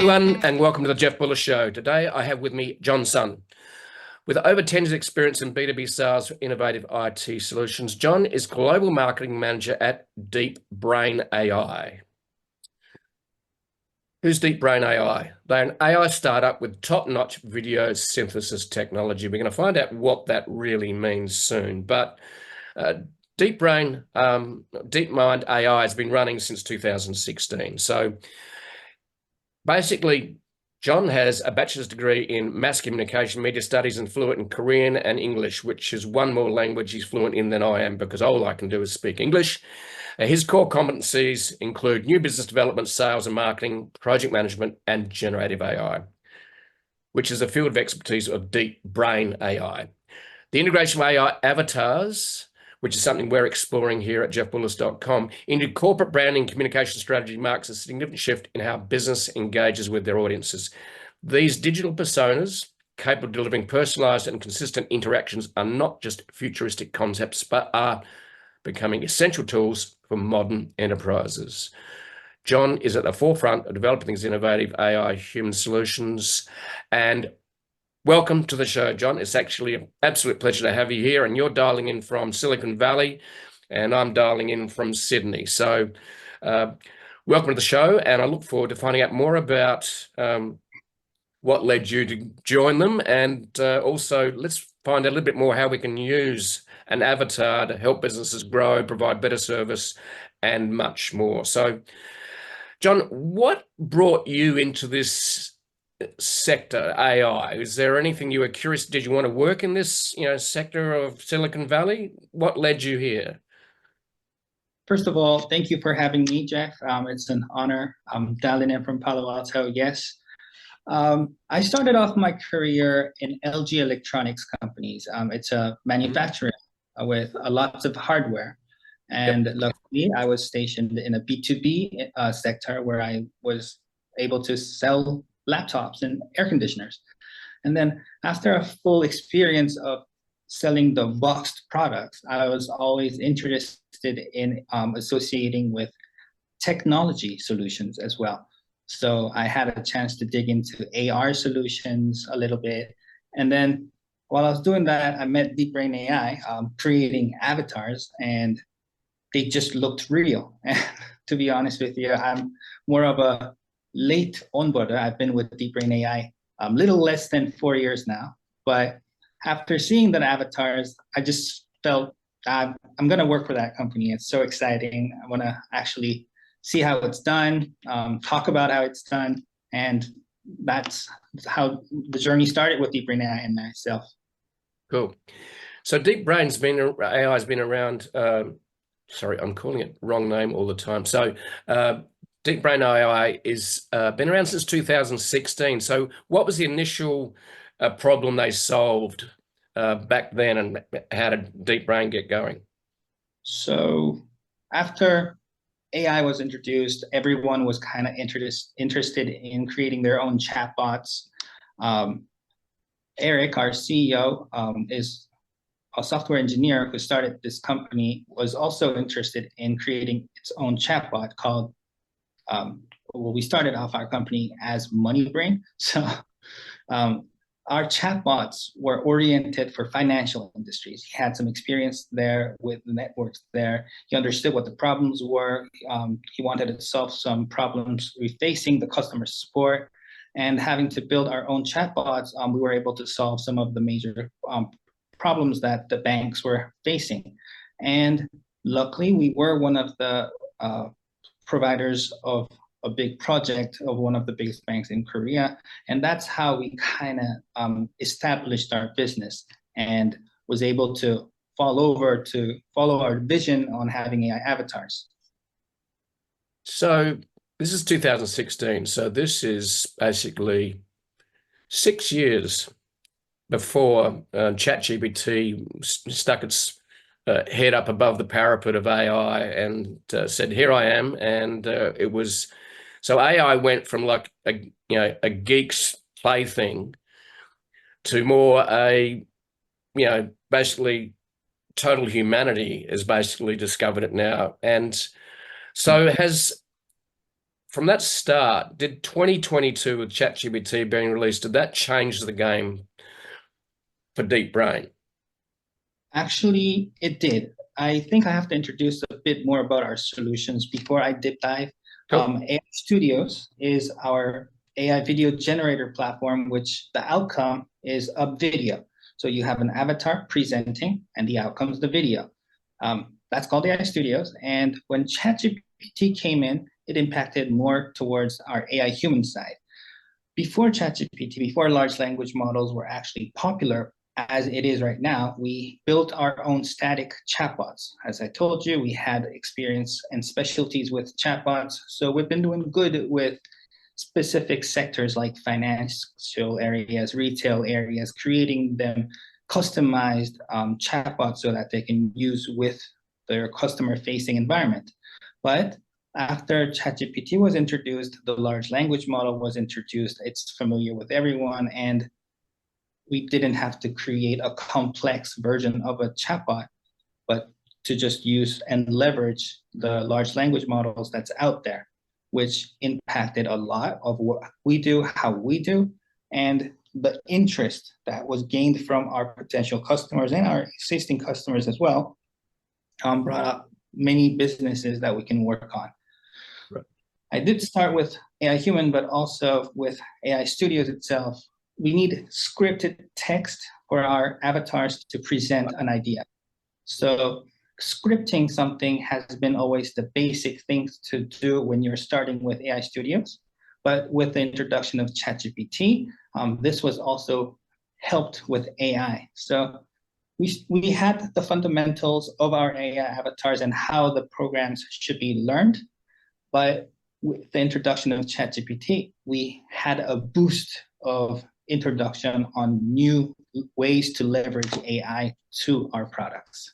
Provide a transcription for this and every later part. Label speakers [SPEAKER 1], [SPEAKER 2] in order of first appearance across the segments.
[SPEAKER 1] everyone, and welcome to the Jeff Bullis Show. Today, I have with me John Sun. With over 10 years' experience in B2B sales for innovative IT solutions, John is Global Marketing Manager at DeepBrain AI. Who's DeepBrain AI? They're an AI startup with top-notch video synthesis technology. We're going to find out what that really means soon. But DeepBrain, DeepMind AI has been running since 2016. So basically, John has a bachelor's degree in mass communication, media studies, and fluent in Korean and English, which is one more language he's fluent in than I am, because all I can do is speak English. His core competencies include new business development, sales and marketing, project management, and generative AI, which is a field of expertise of DeepBrain AI. The integration of AI avatars, which is something we're exploring here at jeffbullis.com, into corporate branding communication strategy, marks a significant shift in how business engages with their audiences. These digital personas, capable of delivering personalized and consistent interactions, are not just futuristic concepts, but are becoming essential tools for modern enterprises. John is at the forefront of developing these innovative AI human solutions. And welcome to the show, John. It's actually an absolute pleasure to have you here, and you're dialing in from Silicon Valley, and I'm dialing in from Sydney. So welcome to the show, and I look forward to finding out more about what led you to join them, and also let's find out a little bit more how we can use an avatar to help businesses grow, provide better service, and much more. So, John, what brought you into this sector, AI? Is there anything you were curious? Did you want to work in this, sector of Silicon Valley? What led you here?
[SPEAKER 2] First of all, thank you for having me, Jeff. It's an honor. I'm dialing in from Palo Alto. Yes. I started off my career in LG Electronics companies. It's a manufacturer with lots of hardware. And luckily, I was stationed in a B2B sector where I was able to sell laptops and air conditioners. And then after a full experience of selling the boxed products, I was always interested in associating with technology solutions as well. So I had a chance to dig into AR solutions a little bit. And then while I was doing that, I met DeepBrain AI, creating avatars, and they just looked real. And to be honest with you, I'm more of a late onboarder. I've been with DeepBrain AI a little less than 4 years now. But after seeing the avatars, I just felt I'm going to work for that company. It's so exciting. I want to actually see how it's done, talk about how it's done. And that's how the journey started with DeepBrain AI and myself.
[SPEAKER 1] Cool. So AI has been around, sorry, I'm calling it wrong name all the time. So DeepBrain AI is been around since 2016. So what was the initial problem they solved back then, and how did DeepBrain get going?
[SPEAKER 2] So after AI was introduced, everyone was kind of interested in creating their own chatbots. Eric, our CEO, is a software engineer who started this company, was also interested in creating its own chatbot called, we started off our company as MoneyBrain. So our chatbots were oriented for financial industries. He had some experience there with the networks there. He understood what the problems were. He wanted to solve some problems facing the customer support. And having to build our own chatbots, we were able to solve some of the major problems that the banks were facing. And luckily, we were one of the providers of a big project of one of the biggest banks in Korea. And that's how we kind of established our business and was able to follow our vision on having AI avatars.
[SPEAKER 1] So this is 2016. So this is basically 6 years before ChatGPT stuck its head up above the parapet of AI and said, "Here I am." And it was, so AI went from like a geek's plaything to more basically total humanity has basically discovered it now. And so from that start, did 2022 with ChatGPT being released, did that change the game for Deep Brain?
[SPEAKER 2] Actually, it did. I think I have to introduce a bit more about our solutions before I deep dive.
[SPEAKER 1] Cool.
[SPEAKER 2] AI Studios is our AI video generator platform, which the outcome is a video. So you have an avatar presenting, and the outcome is the video. That's called AI Studios. And when ChatGPT came in, it impacted more towards our AI human side. Before ChatGPT, before large language models were actually popular as it is right now, we built our own static chatbots. As I told you, we had experience and specialties with chatbots. So we've been doing good with specific sectors like financial areas, retail areas, creating them customized chatbots so that they can use with their customer-facing environment. But after ChatGPT was introduced, the large language model was introduced. It's familiar with everyone, and we didn't have to create a complex version of a chatbot, but to just use and leverage the large language models that's out there, which impacted a lot of what we do, how we do, and the interest that was gained from our potential customers and our existing customers as well, brought up many businesses that we can work on.
[SPEAKER 1] Right.
[SPEAKER 2] I did start with AI Human, but also with AI Studios itself. We need scripted text for our avatars to present an idea. So scripting something has been always the basic thing to do when you're starting with AI Studios. But with the introduction of ChatGPT, this was also helped with AI. So we had the fundamentals of our AI avatars and how the programs should be learned. But with the introduction of ChatGPT, we had a boost of introduction on new ways to leverage AI to our products.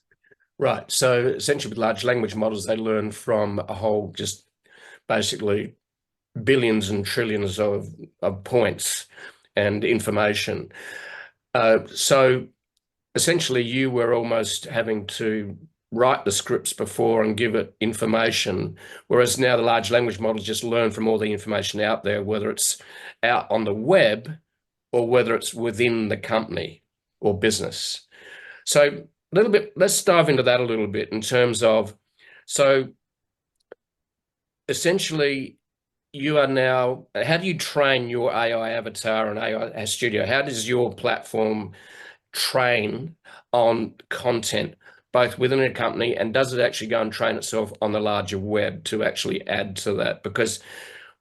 [SPEAKER 1] Right. So essentially with large language models, they learn from a whole just basically billions and trillions of points and information. So essentially you were almost having to write the scripts before and give it information, whereas now the large language models just learn from all the information out there, whether it's out on the web or whether it's within the company or business. So a little bit, let's dive into that a little bit in terms of, so essentially you are now, how do you train your AI avatar and AI studio? How does your platform train on content, both within a company, and does it actually go and train itself on the larger web to actually add to that? Because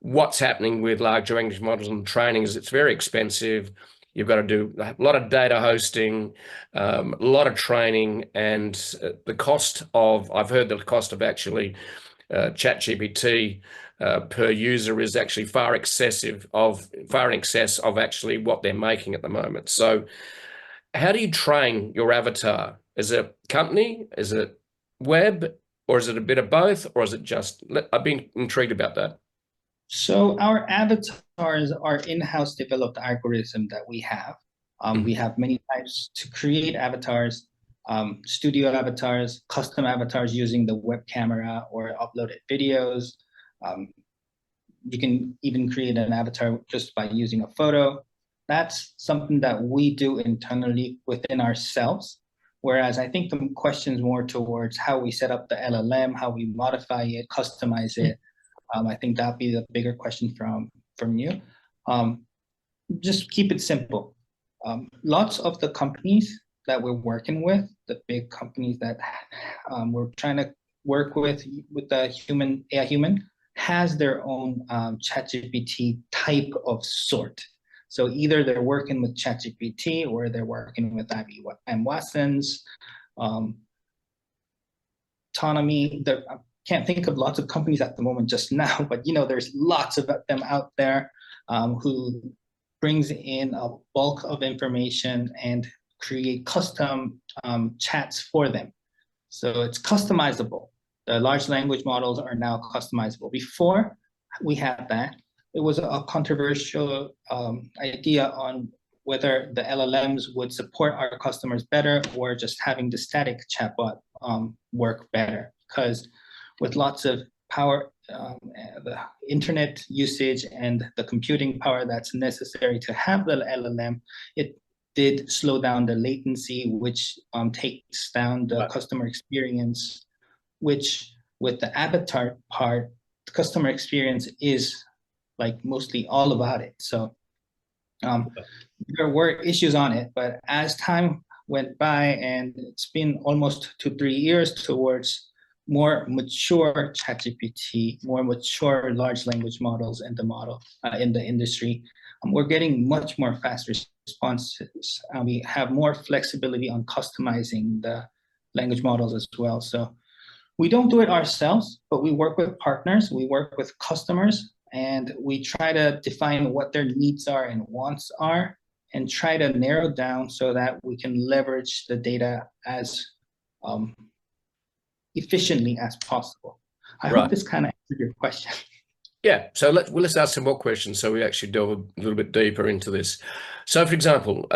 [SPEAKER 1] what's happening with large language models and training is it's very expensive. You've got to do a lot of data hosting, a lot of training, and the cost of, I've heard the cost of actually ChatGPT per user is actually far in excess of actually what they're making at the moment. So how do you train your avatar? Is it company? Is it web? Or is it a bit of both? Or is it just, I've been intrigued about that.
[SPEAKER 2] So our avatars are in-house developed algorithm that we have. We have many types to create avatars, studio avatars, custom avatars using the web camera or uploaded videos. You can even create an avatar just by using a photo. That's something that we do internally within ourselves. Whereas I think the question's more towards how we set up the LLM, how we modify it, customize it. I think that'd be the bigger question from you. Just keep it simple. Lots of the companies that we're working with, the big companies that we're trying to work with the AI human, has their own ChatGPT type of sort. So either they're working with ChatGPT or they're working with IBM Watson's, Autonomy. I can't think of lots of companies at the moment just now, but there's lots of them out there who brings in a bulk of information and create custom chats for them. So it's customizable. The large language models are now customizable. Before we had that, it was a controversial idea on whether the LLMs would support our customers better or just having the static chatbot work better. Because with lots of power, the internet usage and the computing power that's necessary to have the LLM, it did slow down the latency, which takes down the customer experience, which with the avatar part, the customer experience is like mostly all about it. So there were issues on it, but as time went by, and it's been almost 2-3 years towards more mature ChatGPT, more mature large language models in the industry, we're getting much more fast responses. We have more flexibility on customizing the language models as well. So we don't do it ourselves, but we work with partners, we work with customers, and we try to define what their needs are and wants are, and try to narrow down so that we can leverage the data as efficiently as possible. I hope this kind of answered your question.
[SPEAKER 1] Yeah, so let's ask some more questions so we actually delve a little bit deeper into this. So, for example,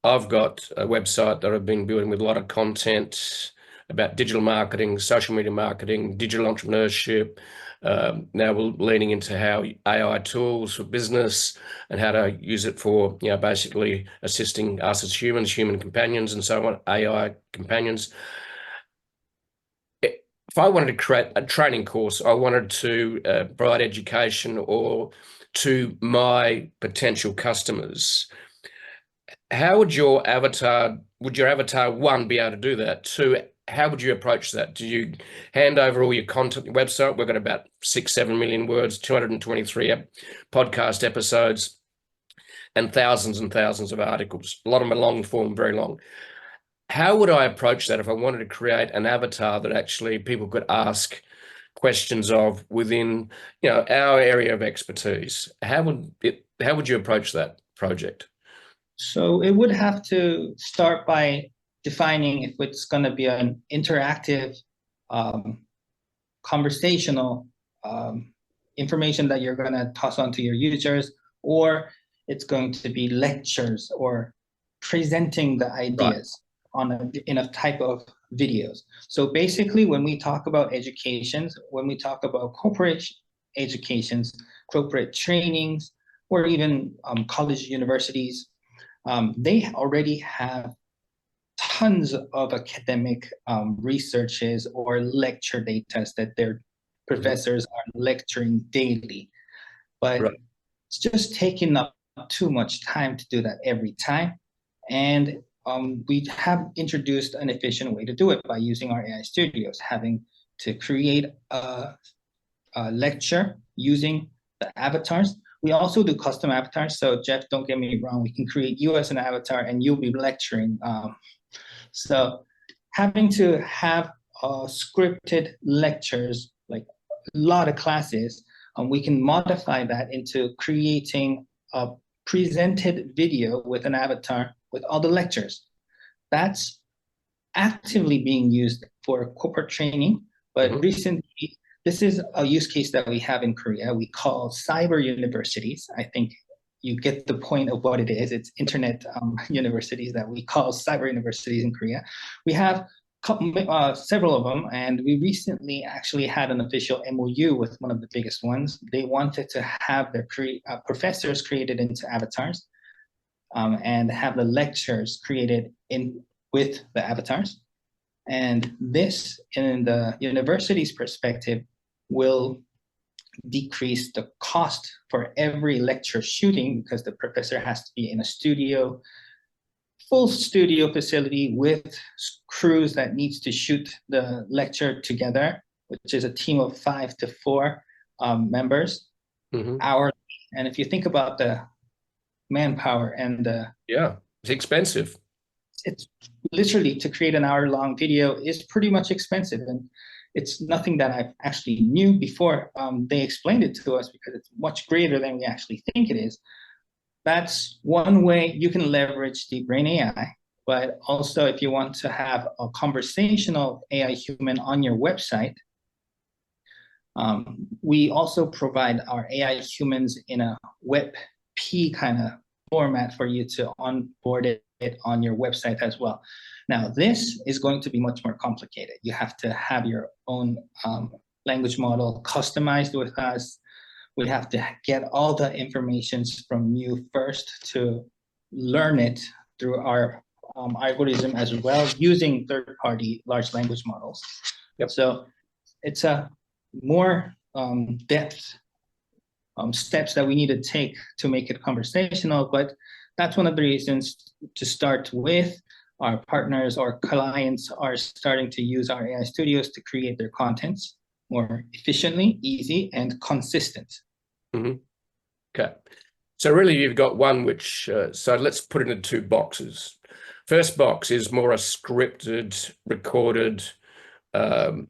[SPEAKER 1] I've got a website that I've been building with a lot of content about digital marketing, social media marketing, digital entrepreneurship. Now we're leaning into how AI tools for business and how to use it for, basically assisting us as humans, human companions, and so on, AI companions. If I wanted to create a training course, I wanted to provide education or to my potential customers, how would your avatar, one, be able to do that? Two, how would you approach that? Do you hand over all your content on your website? We've got about 6-7 million words, 223 podcast episodes, and thousands of articles. A lot of them are long form, very long. How would I approach that if I wanted to create an avatar that actually people could ask questions of within, our area of expertise? How would you approach that project?
[SPEAKER 2] So it would have to start by defining if it's going to be an interactive, conversational information that you're going to toss onto your users, or it's going to be lectures or presenting the ideas in a type of videos. So basically, when we talk about educations, when we talk about corporate educations, corporate trainings, or even college universities, they already have tons of academic researches or lecture data that their professors are lecturing daily. But it's just taking up too much time to do that every time. And we have introduced an efficient way to do it by using our AI studios, having to create a lecture using the avatars. We also do custom avatars. So Jeff, don't get me wrong, we can create you as an avatar and you'll be lecturing. So having to have scripted lectures, like a lot of classes, we can modify that into creating a presented video with an avatar with all the lectures. That's actively being used for corporate training, but recently, this is a use case that we have in Korea. We call cyber universities. I think you get the point of what it is. It's internet universities that we call cyber universities in Korea. We have several of them, and we recently actually had an official MOU with one of the biggest ones. They wanted to have their professors created into avatars, and have the lectures created with the avatars. And this, in the university's perspective, will decrease the cost for every lecture shooting, because the professor has to be in a studio, full studio facility with crews that needs to shoot the lecture together, which is a team of 5 to 4 members hourly. And if you think about the manpower and
[SPEAKER 1] it's expensive.
[SPEAKER 2] It's literally, to create an hour-long video is pretty much expensive, and it's nothing that I actually knew before they explained it to us, because it's much greater than we actually think it is. That's one way you can leverage DeepBrain AI. But also, if you want to have a conversational AI human on your website, we also provide our AI humans in a WebP kind of format for you to onboard it on your website as well. Now, this is going to be much more complicated. You have to have your own language model customized with us. we have to get all the information from you first to learn it through our algorithm as well, using third-party large language models.
[SPEAKER 1] Yep.
[SPEAKER 2] So it's a more depth steps that we need to take to make it conversational, but that's one of the reasons to start with. Our partners or clients are starting to use our AI studios to create their contents more efficiently, easy, and consistent.
[SPEAKER 1] Mm-hmm. Okay. So really you've got one which, so let's put it into two boxes. First box is more a scripted, recorded, with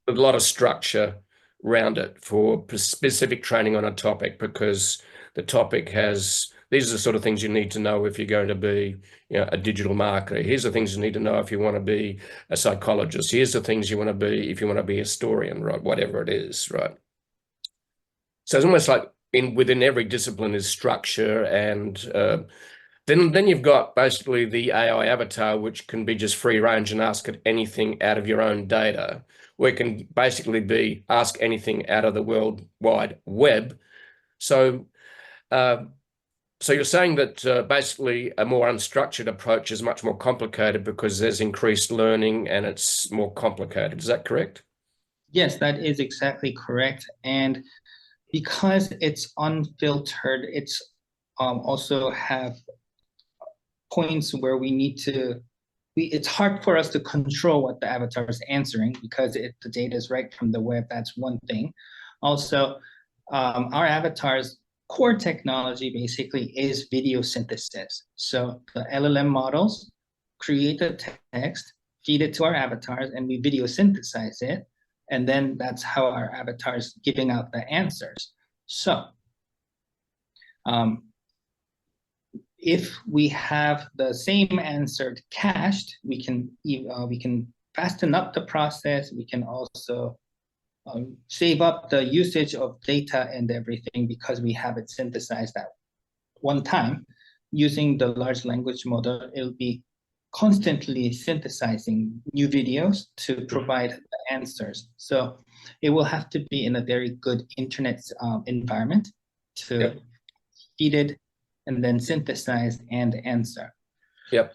[SPEAKER 1] a lot of structure around it for specific training on a topic, because the topic has, these are the sort of things you need to know if you're going to be, you know, a digital marketer. Here's the things you need to know if you want to be a psychologist. Here's the things you want to be if you want to be a historian, right? Whatever it is, right? So it's almost like within every discipline is structure, and then you've got basically the AI avatar, which can be just free range and ask it anything out of your own data. Where it can basically be ask anything out of the World Wide Web. So, so you're saying that basically a more unstructured approach is much more complicated because there's increased learning and it's more complicated. Is that correct?
[SPEAKER 2] Yes, that is exactly correct. And because it's unfiltered, it's also have points where we need to, it's hard for us to control what the avatar is answering because the data is right from the web. That's one thing. Also, our avatar's core technology basically is video synthesis. So the LLM models create the text, feed it to our avatars, and we video synthesize it. And then that's how our avatar is giving out the answers. So if we have the same answer cached, we can fasten up the process. We can also save up the usage of data and everything because we have it synthesized at one time. Using the large language model, it'll be constantly synthesizing new videos to provide the answers. So it will have to be in a very good internet environment to feed it and then synthesize and answer.
[SPEAKER 1] Yep.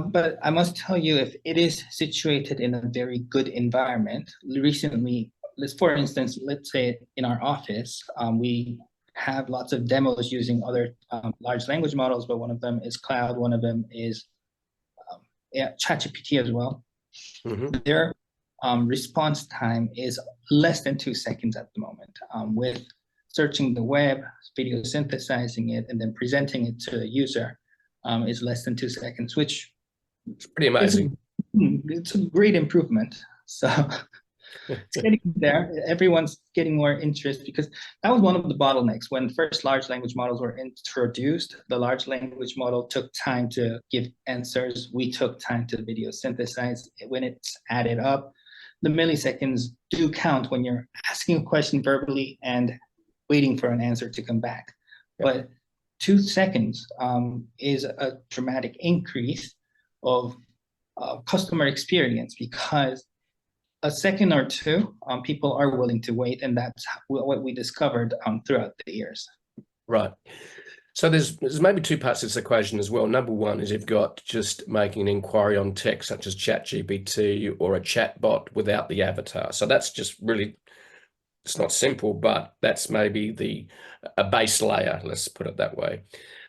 [SPEAKER 2] But I must tell you, if it is situated in a very good environment, recently, for instance, let's say in our office, we have lots of demos using other large language models, but one of them is Cloud, one of them is ChatGPT as well.
[SPEAKER 1] Mm-hmm.
[SPEAKER 2] Their response time is less than 2 seconds at the moment. With searching the web, video synthesizing it, and then presenting it to the user is less than 2 seconds, which
[SPEAKER 1] it's pretty amazing.
[SPEAKER 2] It's a great improvement. So it's getting there. Everyone's getting more interest because that was one of the bottlenecks. When first large language models were introduced, the large language model took time to give answers. We took time to video synthesize. When it's added up, the milliseconds do count when you're asking a question verbally and waiting for an answer to come back. But 2 seconds is a dramatic increase of customer experience because a second or two, people are willing to wait, and that's what we discovered throughout the years.
[SPEAKER 1] Right. So there's maybe two parts to this equation as well. Number one is you've got just making an inquiry on text, such as ChatGPT or a chatbot without the avatar. So that's just really, it's not simple, but that's maybe a base layer, let's put it that way.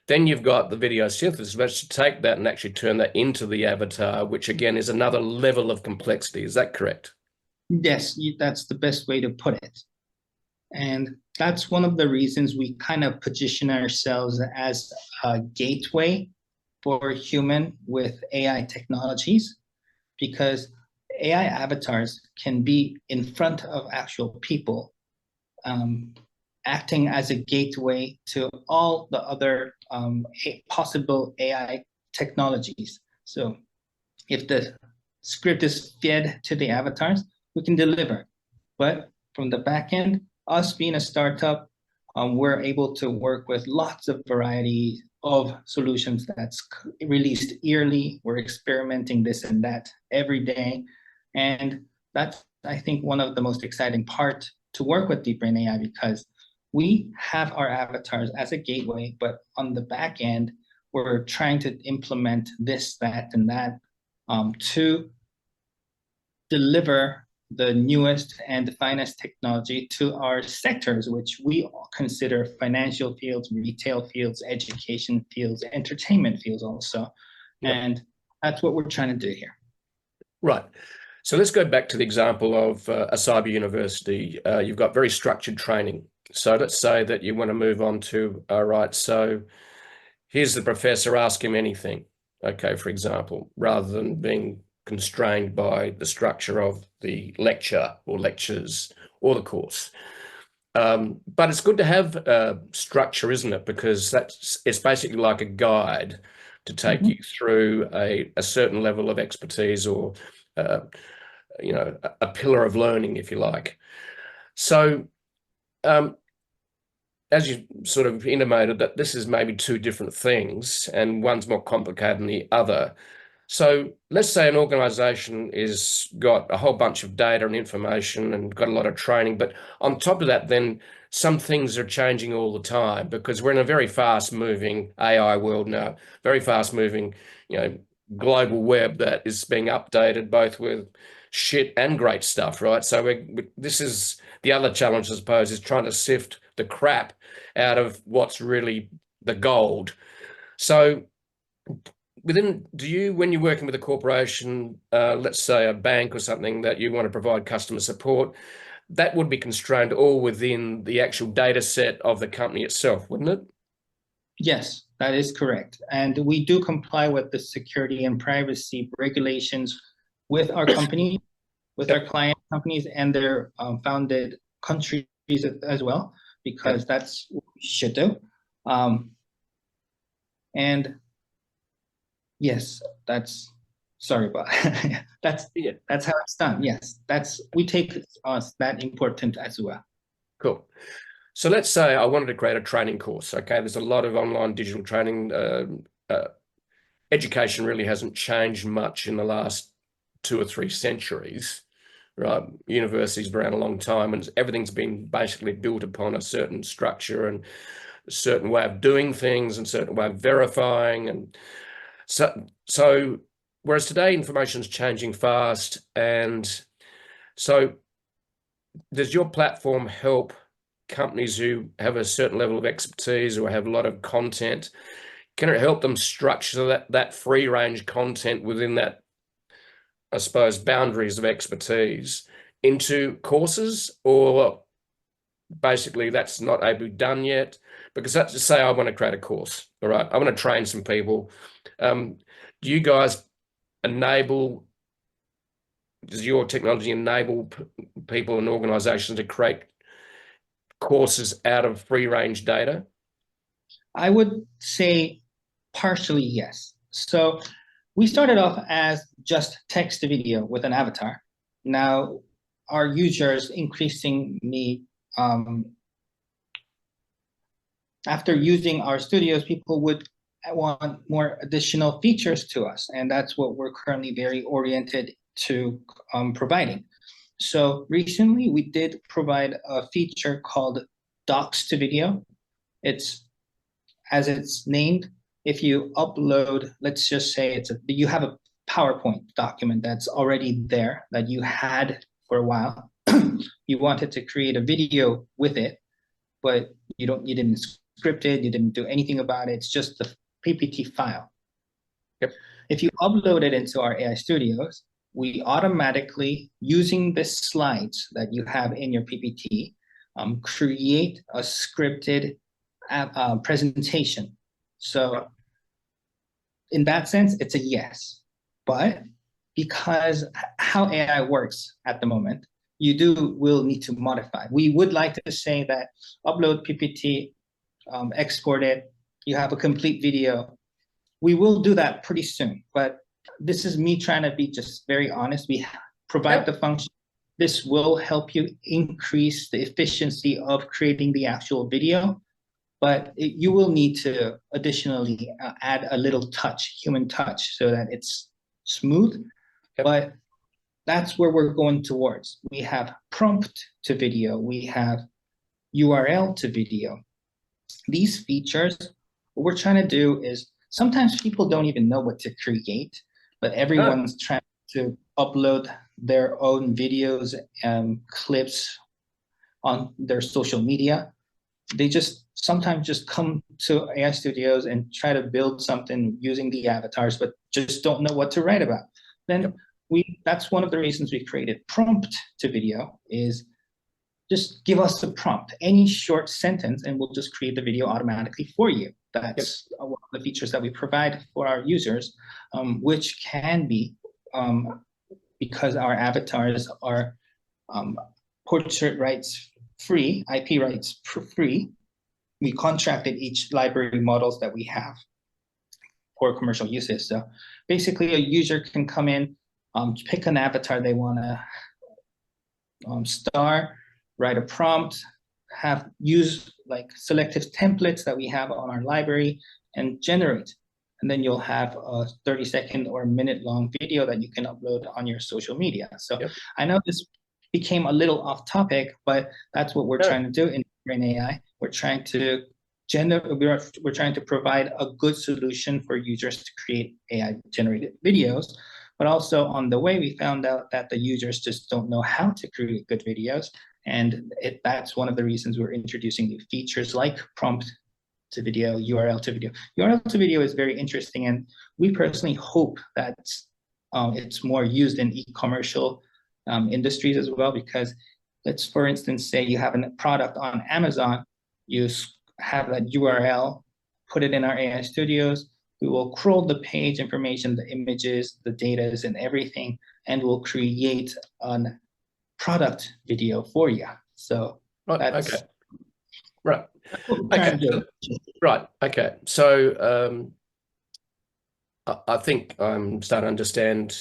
[SPEAKER 1] Then you've got the video synthesis, which to take that and actually turn that into the avatar, which again is another level of complexity. Is that correct?
[SPEAKER 2] Yes, that's the best way to put it. And that's one of the reasons we kind of position ourselves as a gateway for human with AI technologies, because AI avatars can be in front of actual people, acting as a gateway to all the other possible AI technologies. So if the script is fed to the avatars, we can deliver. But from the back end, us being a startup, we're able to work with lots of variety of solutions that's released yearly. We're experimenting this and that every day. And that's, I think, one of the most exciting parts to work with DeepBrain AI, because we have our avatars as a gateway, but on the back end, we're trying to implement this, that, and that to deliver the newest and the finest technology to our sectors, which we consider financial fields, retail fields, education fields, entertainment fields also.
[SPEAKER 1] Yep.
[SPEAKER 2] And that's what we're trying to do here.
[SPEAKER 1] Right. So let's go back to the example of a cyber university. You've got very structured training. So let's say that you want to move on to, all right, so here's the professor, ask him anything, okay, for example, rather than being constrained by the structure of the lecture or lectures or the course. But it's good to have structure, isn't it? Because it's basically like a guide to take you through a certain level of expertise or you know, a pillar of learning, if you like. So as you sort of intimated, that this is maybe two different things and one's more complicated than the other. So let's say an organization is got a whole bunch of data and information and got a lot of training, but on top of that, then some things are changing all the time because we're in a very fast moving AI world now, very fast moving, you know, global web that is being updated both with shit and great stuff, right? So this is the other challenge, I suppose, is trying to sift the crap out of what's really the gold. So do you, when you're working with a corporation, let's say a bank or something, that you want to provide customer support, that would be constrained all within the actual data set of the company itself, wouldn't it?
[SPEAKER 2] Yes, that is correct. And we do comply with the security and privacy regulations with our company, with our client companies and their founded countries as well, because that's what we should do. And yes, sorry about that's how it's done. Yes, we take us that important as well.
[SPEAKER 1] Cool. So let's say I wanted to create a training course. Okay, there's a lot of online digital training. Education really hasn't changed much in the last 2 or 3 centuries, right? Universities have been around a long time, and everything's been basically built upon a certain structure and a certain way of doing things and a certain way of verifying. And so whereas today information is changing fast, and so does your platform help companies who have a certain level of expertise or have a lot of content? Can it help them structure that free range content within that, I suppose, boundaries of expertise into courses, or basically that's not able to be done yet? Because that's to say I want to create a course, all right, I want to train some people. Do you guys enable, does your technology enable people and organizations to create courses out of free range data?
[SPEAKER 2] I would say partially yes. So we started off as just text to video with an avatar. Now our users increasingly, after using our studios, people would want more additional features to us. And that's what we're currently very oriented to providing. So recently we did provide a feature called Docs to Video. It's, as it's named, if you upload, let's just say you have a PowerPoint document that's already there that you had for a while. You wanted to create a video with it, but you didn't script it, you didn't do anything about it. It's just the PPT file.
[SPEAKER 1] Yep.
[SPEAKER 2] If you upload it into our AI studios, we automatically, using the slides that you have in your PPT, create a scripted presentation. So in that sense, it's a yes. But because how AI works at the moment, you will need to modify. We would like to say that upload PPT, export it, you have a complete video. We will do that pretty soon, but this is me trying to be just very honest. We provide the function. This will help you increase the efficiency of creating the actual video, but you will need to additionally add a little touch, human touch, so that it's smooth. But that's where we're going towards. We have prompt to video. We have URL to video. These features, what we're trying to do is, sometimes people don't even know what to create, but everyone's trying to upload their own videos and clips on their social media. They just sometimes just come to AI studios and try to build something using the avatars, but just don't know what to write about. Then that's one of the reasons we created prompt to video, is just give us a prompt, any short sentence, and we'll just create the video automatically for you. That's one of the features that we provide for our users, which can be, because our avatars are portrait rights free, IP rights free, we contracted each library models that we have for commercial uses. So basically a user can come in, pick an avatar they want to star, write a prompt, use like selective templates that we have on our library, and generate. And then you'll have a 30-second or minute-long video that you can upload on your social media. So I know this became a little off topic, but that's what we're trying to do in DeepBrain AI. We're trying to we're trying to provide a good solution for users to create AI-generated videos. But also on the way, we found out that the users just don't know how to create good videos. And that's one of the reasons we're introducing new features like prompt to video, URL to video. URL to video is very interesting, and we personally hope that it's more used in e-commercial industries as well, because let's, for instance, say you have a product on Amazon, you have that URL, put it in our AI studios, we will crawl the page information, the images, the data, and everything, and we'll create a product video for you. So that's
[SPEAKER 1] right. Right. Okay. So I think I'm starting to understand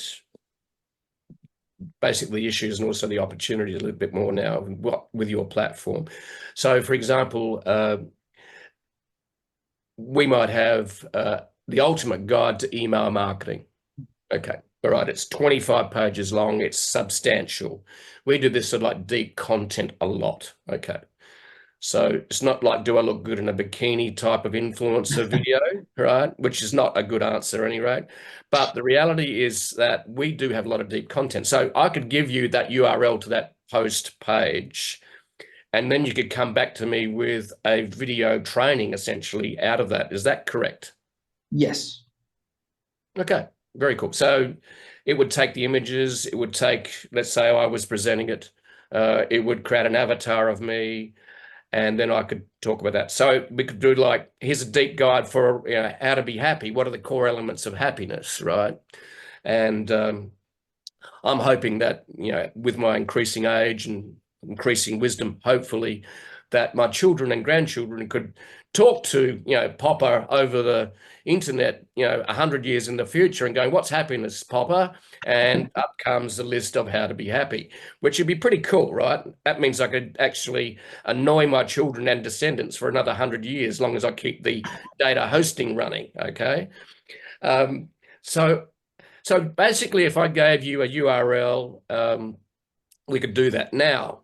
[SPEAKER 1] basically the issues and also the opportunities a little bit more now with your platform. So, for example, we might have the ultimate guide to email marketing. Okay. All right. It's 25 pages long. It's substantial. We do this sort of like deep content a lot. Okay. So it's not like, do I look good in a bikini type of influencer video, right? Which is not a good answer at any rate. But the reality is that we do have a lot of deep content. So I could give you that URL to that post page, and then you could come back to me with a video training essentially out of that. Is that correct?
[SPEAKER 2] Yes.
[SPEAKER 1] Okay, very cool. So it would take the images, it would take, let's say I was presenting it, it would create an avatar of me, and then I could talk about that. So we could do like, here's a deep guide for how to be happy. What are the core elements of happiness, right? And I'm hoping that, with my increasing age and increasing wisdom, hopefully, that my children and grandchildren could talk to, Popper over the internet, 100 years in the future and going, what's happiness, Popper? And up comes a list of how to be happy, which would be pretty cool, right? That means I could actually annoy my children and descendants for another 100 years, as long as I keep the data hosting running, okay? So basically, if I gave you a URL, we could do that now.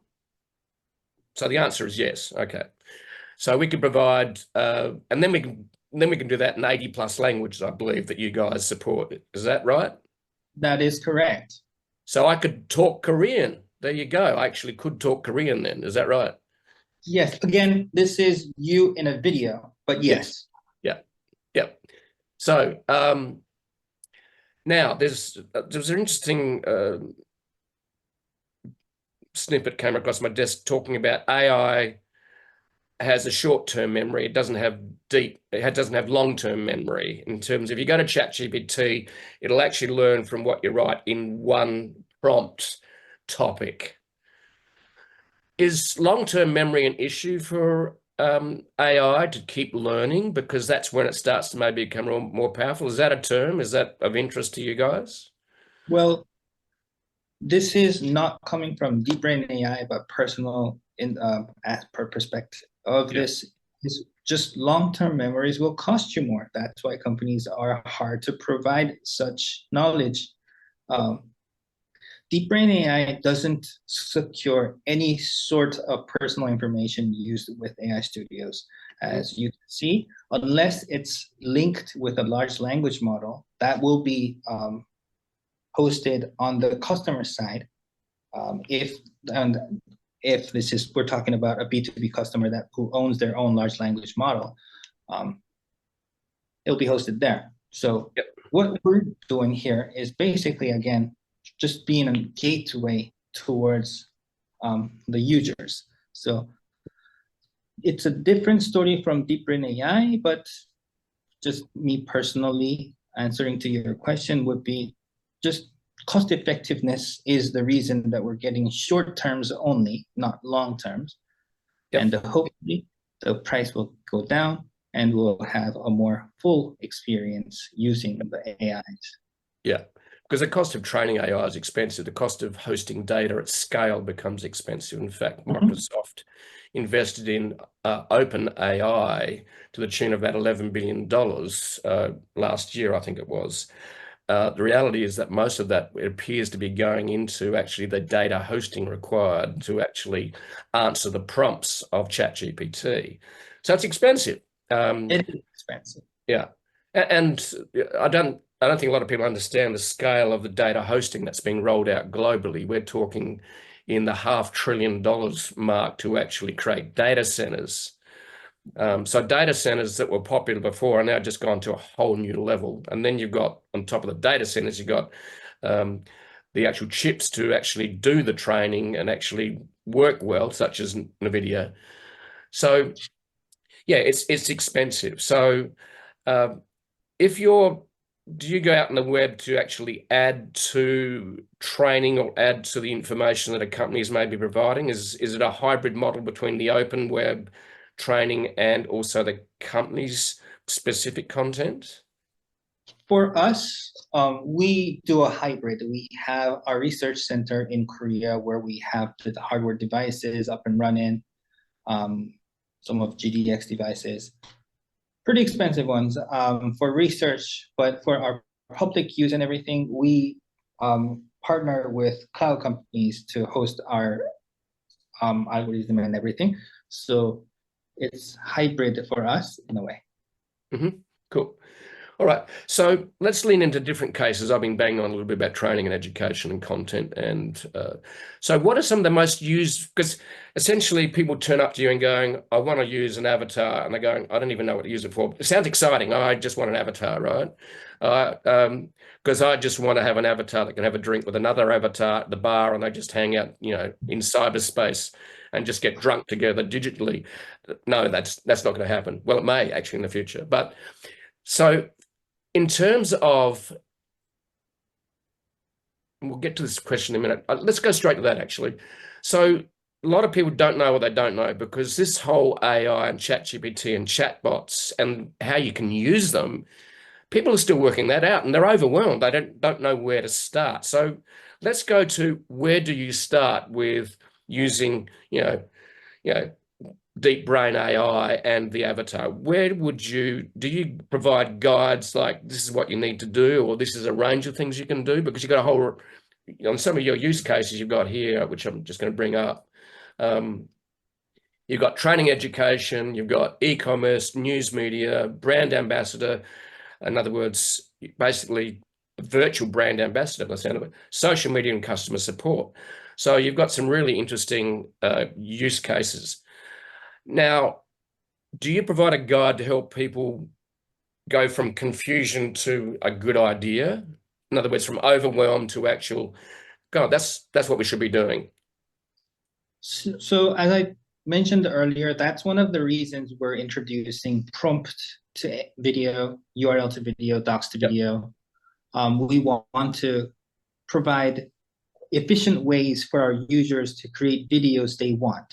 [SPEAKER 1] So the answer is yes. Okay. So we could provide, and then we can do that in 80+ languages, I believe, that you guys support. Is that right?
[SPEAKER 2] That is correct.
[SPEAKER 1] So I could talk Korean. There you go. I actually could talk Korean then. Is that right?
[SPEAKER 2] Yes. Again, this is you in a video, but yes.
[SPEAKER 1] Yeah. So now there's an interesting snippet came across my desk talking about AI has a short-term memory. It doesn't have long-term memory. In terms of, if you go to ChatGPT, it'll actually learn from what you write in one prompt topic. Is long-term memory an issue for AI to keep learning, because that's when it starts to maybe become more powerful? Is that a term? Is that of interest to you guys?
[SPEAKER 2] Well, this is not coming from DeepBrain AI, but personal perspective of this. Is just long-term memories will cost you more. That's why companies are hard to provide such knowledge. DeepBrain AI doesn't secure any sort of personal information used with AI Studios, as you can see, unless it's linked with a large language model that will be hosted on the customer side. If this is, we're talking about a B2B customer who owns their own large language model, it'll be hosted there. So what we're doing here is basically, again, just being a gateway towards the users. So it's a different story from DeepBrain AI, but just me personally answering to your question would be just cost effectiveness is the reason that we're getting short terms only, not long terms. And hopefully the price will go down and we'll have a more full experience using the AIs.
[SPEAKER 1] Yeah, because the cost of training AI is expensive. The cost of hosting data at scale becomes expensive. In fact, Microsoft invested in OpenAI to the tune of about $11 billion last year, I think it was. The reality is that most of that appears to be going into actually the data hosting required to actually answer the prompts of ChatGPT. So it's expensive.
[SPEAKER 2] It is expensive.
[SPEAKER 1] Yeah, and I don't think a lot of people understand the scale of the data hosting that's being rolled out globally. We're talking in the $500 billion mark to actually create data centers. So data centers that were popular before are now just gone to a whole new level. And then you've got, on top of the data centers, you've got the actual chips to actually do the training and actually work well, such as NVIDIA. So yeah, it's expensive. So do you go out on the web to actually add to training or add to the information that a company is maybe providing? Is it a hybrid model between the open web training and also the company's specific content?
[SPEAKER 2] For us, we do a hybrid. We have our research center in Korea where we have the hardware devices up and running, some of GDX devices, pretty expensive ones for research, but for our public use and everything, we partner with cloud companies to host our algorithm and everything. So it's hybrid for us in a way.
[SPEAKER 1] Cool. All right, so let's lean into different cases. I've been banging on a little bit about training and education and content. And so what are some of the most used, because essentially people turn up to you and going, I want to use an avatar, and they're going, I don't even know what to use it for. It sounds exciting. I just want an avatar, right? Because I just want to have an avatar that can have a drink with another avatar at the bar and they just hang out, in cyberspace and just get drunk together digitally. No, that's not going to happen. Well, it may actually in the future. But so in terms of, we'll get to this question in a minute. Let's go straight to that, actually. So a lot of people don't know what they don't know, because this whole AI and ChatGPT and chatbots and how you can use them, people are still working that out and they're overwhelmed. They don't know where to start. So let's go to, where do you start with using, DeepBrain AI and the avatar? Where do you provide guides like this is what you need to do, or this is a range of things you can do? Because you've got a whole, on some of your use cases you've got here, which I'm just going to bring up. You've got training education, you've got e-commerce, news media, brand ambassador. In other words, basically virtual brand ambassador, by the sound of it, social media and customer support. So you've got some really interesting use cases. Now, do you provide a guide to help people go from confusion to a good idea? In other words, from overwhelmed to actual, God, that's what we should be doing.
[SPEAKER 2] So as I mentioned earlier, that's one of the reasons we're introducing prompt to video, URL to video, docs to video. We want to provide efficient ways for our users to create videos they want.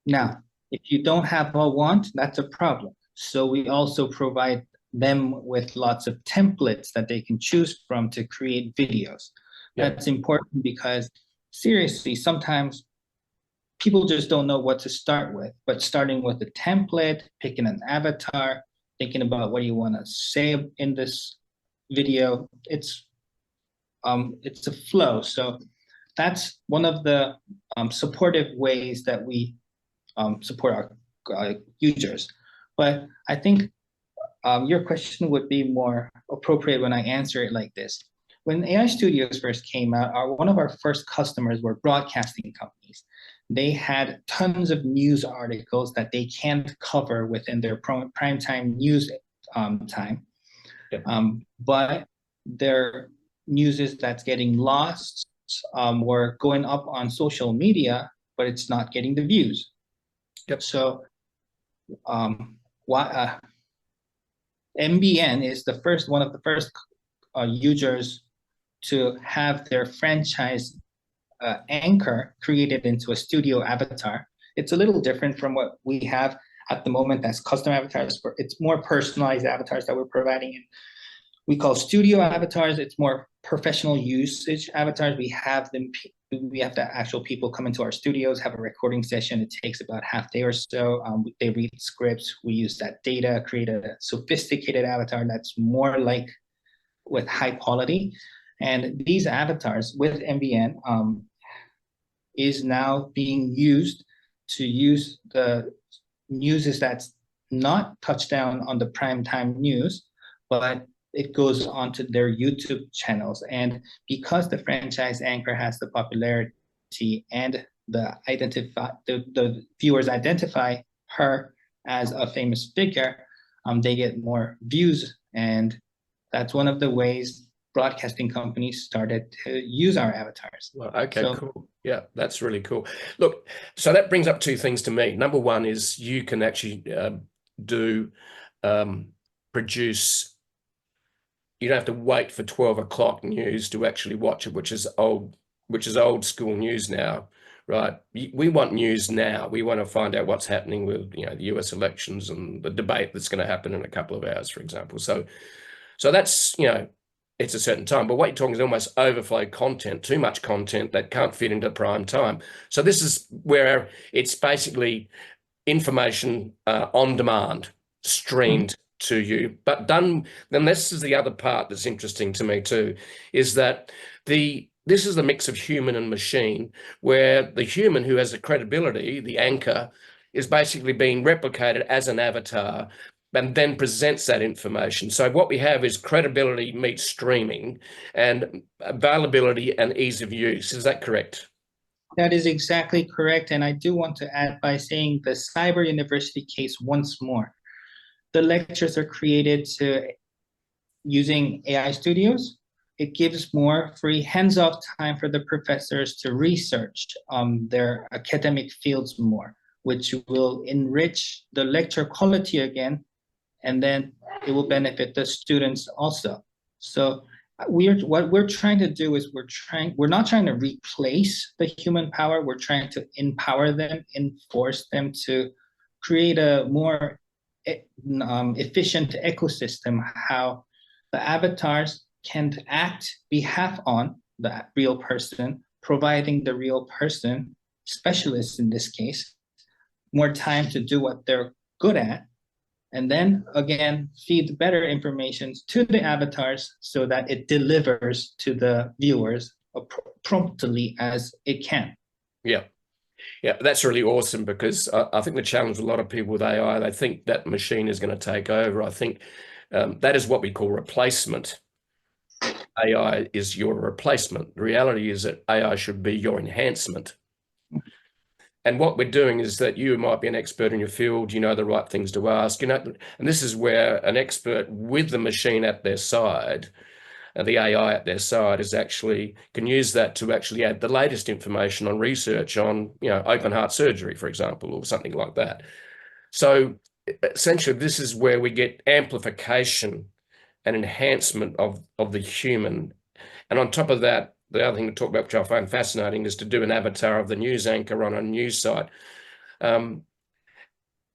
[SPEAKER 2] Now, if you don't have a want, that's a problem. So we also provide them with lots of templates that they can choose from to create videos. That's important because seriously, sometimes people just don't know what to start with, but starting with a template, picking an avatar, thinking about what you want to say in this video, it's a flow. So that's one of the supportive ways that we support our users. But I think your question would be more appropriate when I answer it like this. When AI Studios first came out, one of our first customers were broadcasting companies. They had tons of news articles that they can't cover within their primetime news time.
[SPEAKER 1] Yep.
[SPEAKER 2] But their news is that's getting lost or going up on social media, but it's not getting the views.
[SPEAKER 1] Yep.
[SPEAKER 2] So MBN is one of the first users to have their franchise anchor created into a studio avatar. It's a little different from what we have at the moment as custom avatars. It's more personalized avatars that we're providing. We call studio avatars. It's more professional usage avatars. We have the actual people come into our studios, have a recording session. It takes about half day or so. They read scripts. We use that data, create a sophisticated avatar that's more like with high quality. And these avatars with MBN is now being used to use the news that's not touched down on the primetime news, but it goes onto their YouTube channels. And because the franchise anchor has the popularity and the viewers identify her as a famous figure, they get more views. And that's one of the ways broadcasting companies started to use our avatars.
[SPEAKER 1] Well, okay, cool. Yeah, that's really cool. Look, so that brings up two things to me. Number one is you can actually produce. You don't have to wait for 12 o'clock news to actually watch it, which is old school news now, right? We want news now. We want to find out what's happening with, the US elections and the debate that's going to happen in a couple of hours, for example. So that's, it's a certain time. But what you're talking is almost overflow content, too much content that can't fit into prime time. So this is where it's basically information on demand, streamed to you, but done. Then this is the other part that's interesting to me too, is that this is the mix of human and machine, where the human who has the credibility, the anchor, is basically being replicated as an avatar and then presents that information. So what we have is credibility meets streaming and availability and ease of use. Is that correct?
[SPEAKER 2] That is exactly correct. And I do want to add by saying the Cyber University case once more. The lectures are created using AI Studios. It gives more free hands-off time for the professors to research their academic fields more, which will enrich the lecture quality again, and then it will benefit the students also. So what we're trying to do is we're not trying to replace the human power. We're trying to empower them, enforce them to create a more efficient ecosystem, how the avatars can act behalf on the real person, providing the real person, specialists in this case, more time to do what they're good at, and then again feed better information to the avatars so that it delivers to the viewers promptly as it can.
[SPEAKER 1] Yeah. Yeah, that's really awesome, because I think the challenge with a lot of people with AI, they think that machine is going to take over. I think that is what we call replacement. AI is your replacement. The reality is that AI should be your enhancement. And what we're doing is that you might be an expert in your field, you know the right things to ask, and this is where an expert with the machine at their side, the AI at their side, can use that to actually add the latest information on research on, open heart surgery, for example, or something like that. So essentially, this is where we get amplification and enhancement of the human. And on top of that, the other thing to talk about, which I find fascinating, is to do an avatar of the news anchor on a news site,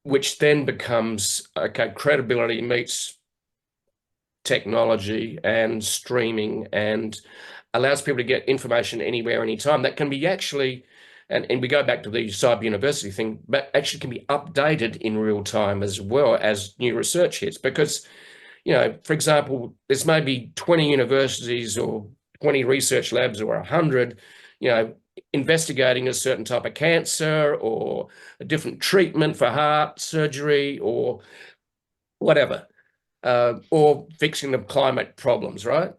[SPEAKER 1] which then becomes, okay, credibility meets technology and streaming, and allows people to get information anywhere, anytime. That can be actually, and we go back to the Cyber University thing, but actually can be updated in real time as well as new research hits. Because, for example, there's maybe 20 universities or 20 research labs or 100, investigating a certain type of cancer or a different treatment for heart surgery or whatever, or fixing the climate problems, right?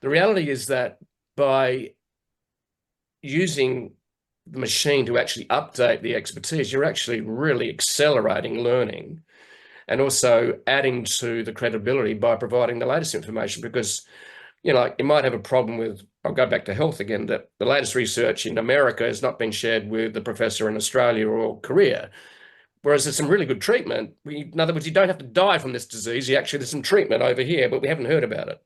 [SPEAKER 1] The reality is that by using the machine to actually update the expertise, you're actually really accelerating learning and also adding to the credibility by providing the latest information. Because, like you might have a problem with, I'll go back to health again, that the latest research in America has not been shared with the professor in Australia or Korea. Whereas there's some really good treatment. In other words, you don't have to die from this disease. There's some treatment over here, but we haven't heard about it.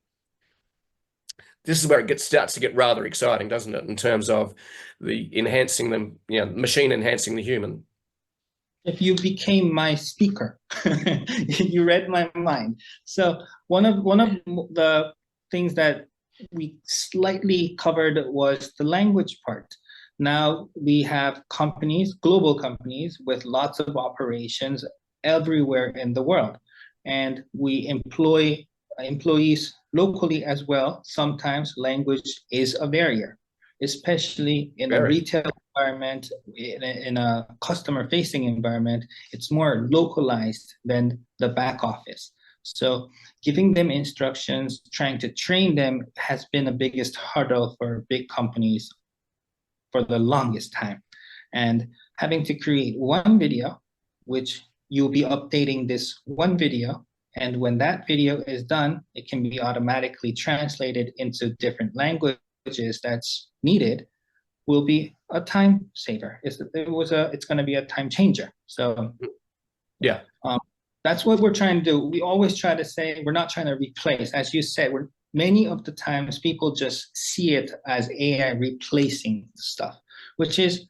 [SPEAKER 1] This is where it starts to get rather exciting, doesn't it? In terms of the enhancing them, machine enhancing the human.
[SPEAKER 2] If you became my speaker, you read my mind. So one of the things that we slightly covered was the language part. Now we have companies, global companies, with lots of operations everywhere in the world, and we employ employees locally as well. Sometimes language is a barrier, especially in a retail environment, in a customer-facing environment. It's more localized than the back office. So giving them instructions, trying to train them has been the biggest hurdle for big companies for the longest time. And having to create one video, which you'll be updating this one video, and when that video is done, it can be automatically translated into different languages that's needed, will be a time saver. It's going to be a time changer. So
[SPEAKER 1] yeah,
[SPEAKER 2] that's what we're trying to do. We always try to say we're not trying to replace. As you said, many of the times people just see it as AI replacing stuff, which is,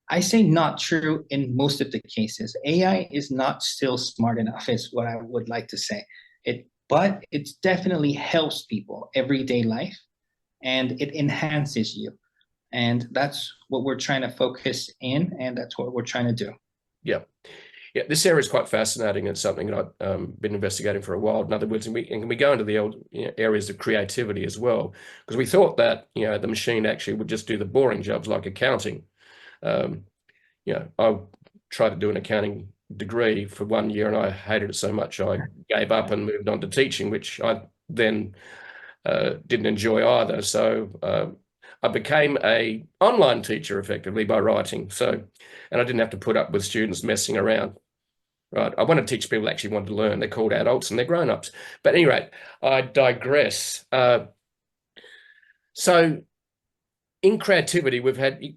[SPEAKER 2] I say, not true in most of the cases. AI is not still smart enough, is what I would like to say. But it definitely helps people everyday life, and it enhances you. And that's what we're trying to focus in, and that's what we're trying to do.
[SPEAKER 1] Yeah. Yeah, this area is quite fascinating and something that I've been investigating for a while. In other words, and we go into the areas of creativity as well, because we thought that the machine actually would just do the boring jobs like accounting. I tried to do an accounting degree for 1 year and I hated it so much I gave up and moved on to teaching, which I then didn't enjoy either. So I became an online teacher effectively by writing. And I didn't have to put up with students messing around. Right. I want to teach people who actually want to learn. They're called adults and they're grown-ups. But at any rate, I digress. So in creativity,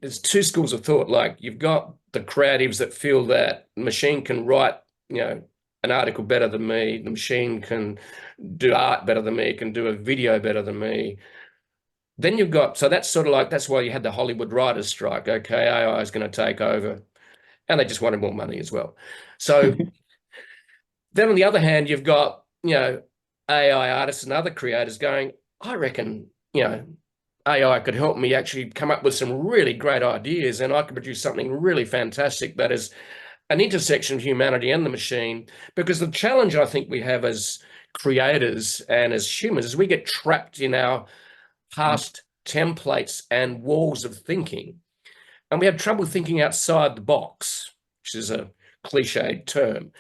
[SPEAKER 1] there's two schools of thought. Like you've got the creatives that feel that the machine can write, an article better than me. The machine can do art better than me, can do a video better than me. Then so that's sort of like, that's why you had the Hollywood writers strike. Okay, AI is going to take over. And they just wanted more money as well. So then on the other hand, you've got, AI artists and other creators going, I reckon, AI could help me actually come up with some really great ideas and I could produce something really fantastic that is an intersection of humanity and the machine. Because the challenge I think we have as creators and as humans is we get trapped in our past templates and walls of thinking. And we have trouble thinking outside the box, which is a cliched term.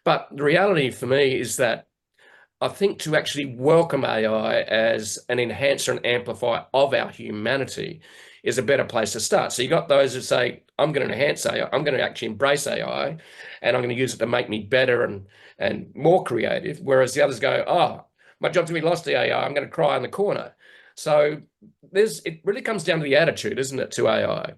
[SPEAKER 1] But the reality for me is that I think to actually welcome AI as an enhancer and amplifier of our humanity is a better place to start. So you got those who say, I'm going to enhance AI, I'm going to actually embrace AI, and I'm going to use it to make me better and more creative. Whereas the others go, oh, my job's going to be lost to AI, I'm going to cry in the corner. So it really comes down to the attitude, isn't it, to AI?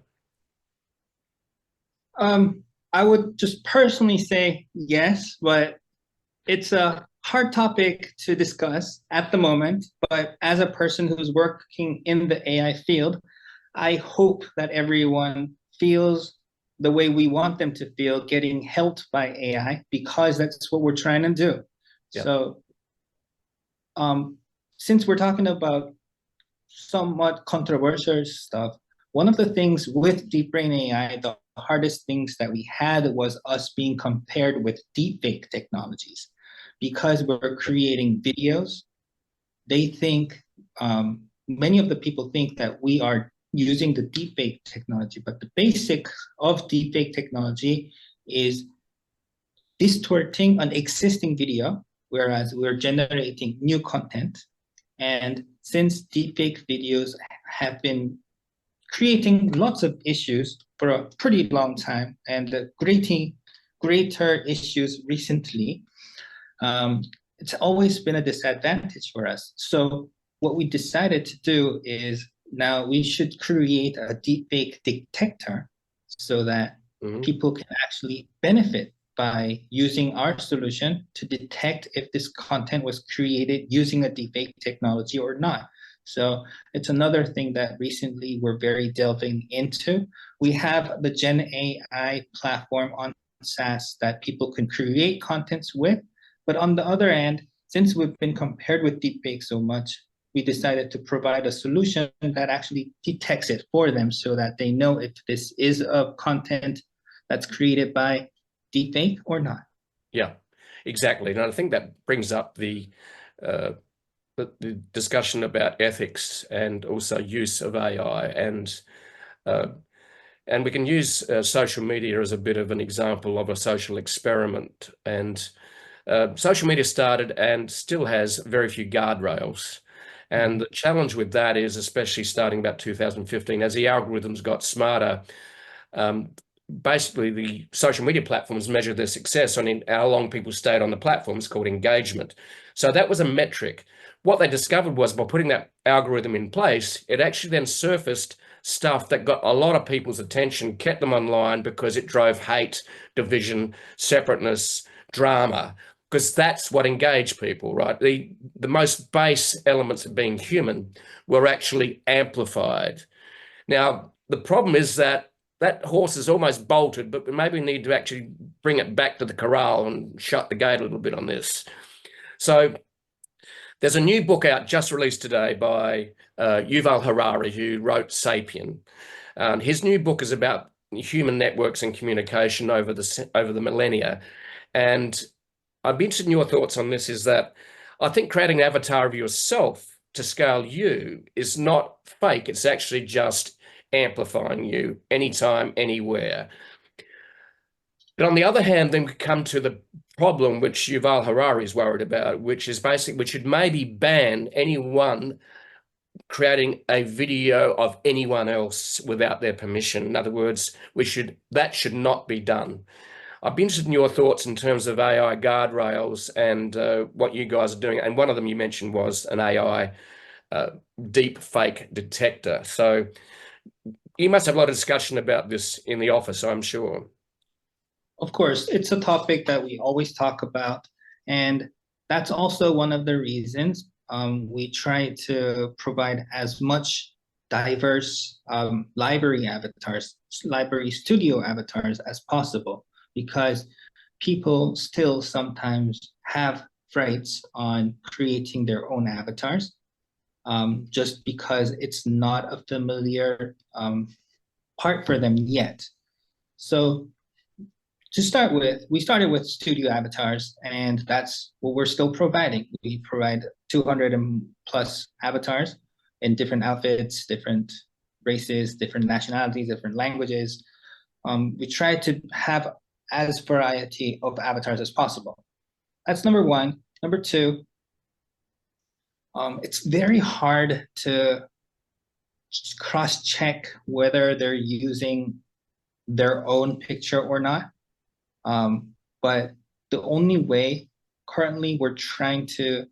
[SPEAKER 2] I would just personally say yes, but it's a hard topic to discuss at the moment. But as a person who's working in the AI field, I hope that everyone feels the way we want them to feel, getting helped by AI, because that's what we're trying to do. Yeah. So since we're talking about somewhat controversial stuff, one of the things with DeepBrain AI, the hardest things that we had was us being compared with deepfake technologies. Because we're creating videos, they think, many of the people think that we are using the deepfake technology. But the basic of deepfake technology is distorting an existing video, whereas we're generating new content. And since deepfake videos have been creating lots of issues for a pretty long time, and greater issues recently, it's always been a disadvantage for us. So what we decided to do is now we should create a deepfake detector so that people can actually benefit by using our solution to detect if this content was created using a deepfake technology or not. So it's another thing that recently we're very delving into. We have the Gen AI platform on SaaS that people can create contents with. But on the other end, since we've been compared with deepfake so much, we decided to provide a solution that actually detects it for them so that they know if this is a content that's created by deepfake or not.
[SPEAKER 1] Yeah, exactly. And I think that brings up the discussion about ethics and also use of AI, and we can use social media as a bit of an example of a social experiment. And social media started and still has very few guardrails. And the challenge with that is, especially starting about 2015, as the algorithms got smarter, basically the social media platforms measure their success on how long people stayed on the platforms, called engagement. So that was a metric. What they discovered was by putting that algorithm in place, it actually then surfaced stuff that got a lot of people's attention, kept them online because it drove hate, division, separateness, drama, because that's what engaged people, right? The most base elements of being human were actually amplified. Now, the problem is that that horse is almost bolted, but maybe we need to actually bring it back to the corral and shut the gate a little bit on this. So there's a new book out just released today by Yuval Harari, who wrote *Sapien*. His new book is about human networks and communication over the millennia. And I'd be interested in your thoughts on this. Is that I think creating an avatar of yourself to scale you is not fake. It's actually just amplifying you anytime, anywhere. But on the other hand, then we come to the problem which Yuval Harari is worried about, which is basically we should maybe ban anyone creating a video of anyone else without their permission. In other words, that should not be done. I'd be interested in your thoughts in terms of AI guardrails and what you guys are doing. And one of them you mentioned was an AI deepfake detector. So you must have a lot of discussion about this in the office, I'm sure.
[SPEAKER 2] Of course, it's a topic that we always talk about. And that's also one of the reasons we try to provide as much diverse library studio avatars as possible, because people still sometimes have frights on creating their own avatars, just because it's not a familiar part for them yet. So to start with, we started with studio avatars, and that's what we're still providing. We provide 200 and plus avatars in different outfits, different races, different nationalities, different languages. We try to have as variety of avatars as possible. That's number one. Number two, it's very hard to cross-check whether they're using their own picture or not. But the only way currently we're trying to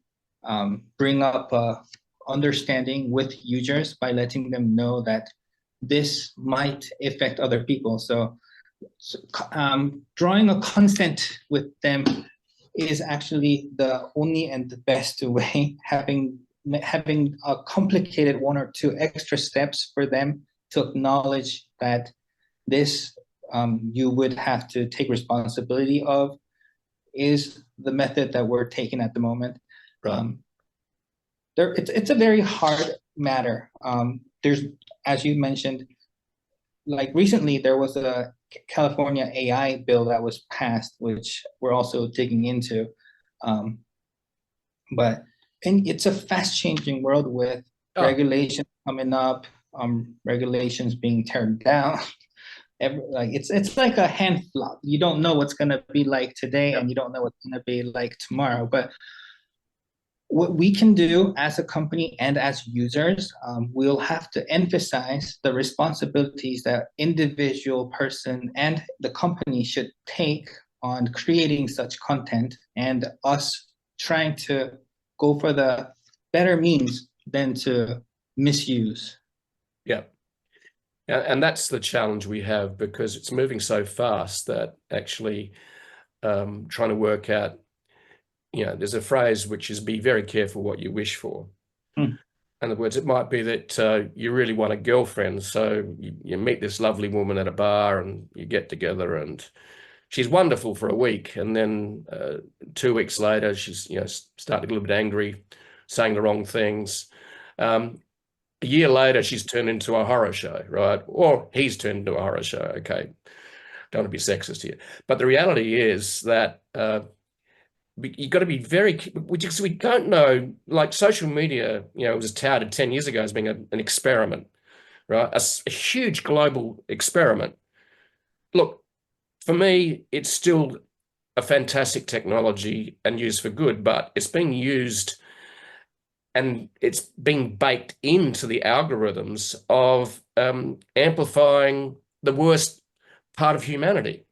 [SPEAKER 2] bring up understanding with users by letting them know that this might affect other people. So drawing a consent with them is actually the only and the best way, having a complicated one or two extra steps for them to acknowledge that this you would have to take responsibility of, is the method that we're taking at the moment.
[SPEAKER 1] Right.
[SPEAKER 2] It's a very hard matter. There's, as you mentioned, like recently there was a California AI bill that was passed, which we're also digging into. And it's a fast changing world with regulations coming up, regulations being turned down. Like it's like a hand flop. You don't know what's gonna be like today,
[SPEAKER 1] Yep.
[SPEAKER 2] and you don't know what's gonna be like tomorrow. But what we can do as a company and as users, we'll have to emphasize the responsibilities that individual person and the company should take on creating such content, and us trying to go for the better means than to misuse.
[SPEAKER 1] Yeah. And that's the challenge we have, because it's moving so fast that actually trying to work out, there's a phrase which is be very careful what you wish for.
[SPEAKER 2] Hmm.
[SPEAKER 1] In other words, it might be that you really want a girlfriend, so you meet this lovely woman at a bar and you get together, and she's wonderful for a week, and then 2 weeks later she's starting a little bit angry, saying the wrong things. A year later she's turned into a horror show, right? Or he's turned into a horror show. Okay, don't want to be sexist here, but the reality is that you've got to be very, because we don't know, like social media, it was touted 10 years ago as being an experiment, right? A huge global experiment. Look, for me, it's still a fantastic technology and used for good, but it's being used and it's being baked into the algorithms of amplifying the worst part of humanity.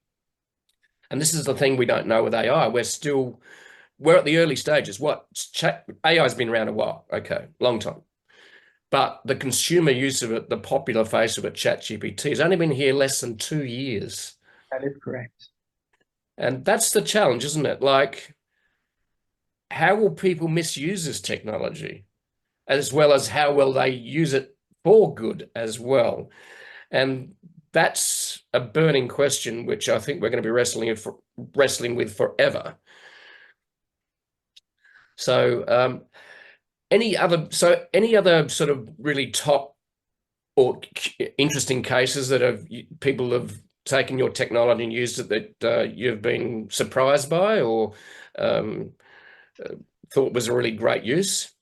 [SPEAKER 1] And this is the thing we don't know with AI. We're at the early stages. AI has been around a while, okay, long time. But the consumer use of it, the popular face of it, ChatGPT, has only been here less than 2 years.
[SPEAKER 2] That is correct.
[SPEAKER 1] And that's the challenge, isn't it? Like, how will people misuse this technology, as well as how will they use it for good as well? And that's a burning question, which I think we're going to be wrestling with forever. So, any other sort of really top or interesting cases that people have taken your technology and used it that you've been surprised by, or um, thought was a really great use?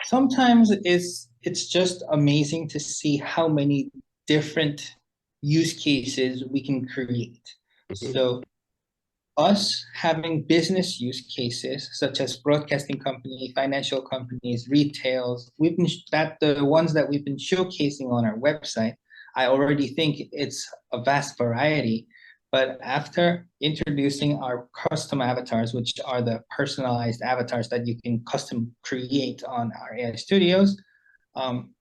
[SPEAKER 2] Sometimes it's just amazing to see how many different use cases we can create.
[SPEAKER 1] Mhm.
[SPEAKER 2] So us having business use cases such as broadcasting company, financial companies, retails, the ones that we've been showcasing on our website. I already think it's a vast variety. But after introducing our custom avatars, which are the personalized avatars that you can custom create on our AI studios, um,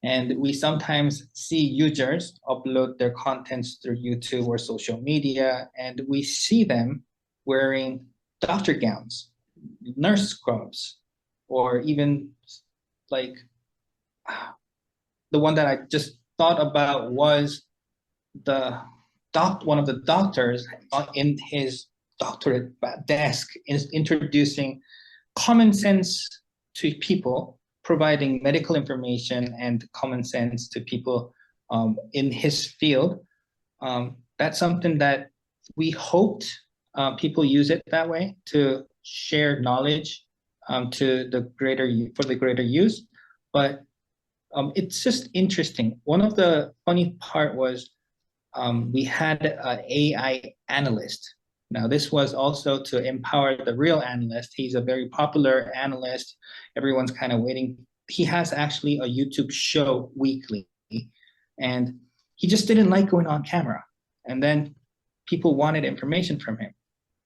[SPEAKER 2] and we sometimes see users upload their contents through YouTube or social media, and we see them wearing doctor gowns, nurse scrubs, or even like the one that I just thought about was the one of the doctors in his doctorate desk is introducing common sense to people, providing medical information and common sense to people in his field. That's something that we hoped people use it that way to share knowledge for the greater use. But it's just interesting. One of the funny part was we had an AI analyst. Now, this was also to empower the real analyst. He's a very popular analyst. Everyone's kind of waiting. He has actually a YouTube show weekly, and he just didn't like going on camera. And then people wanted information from him.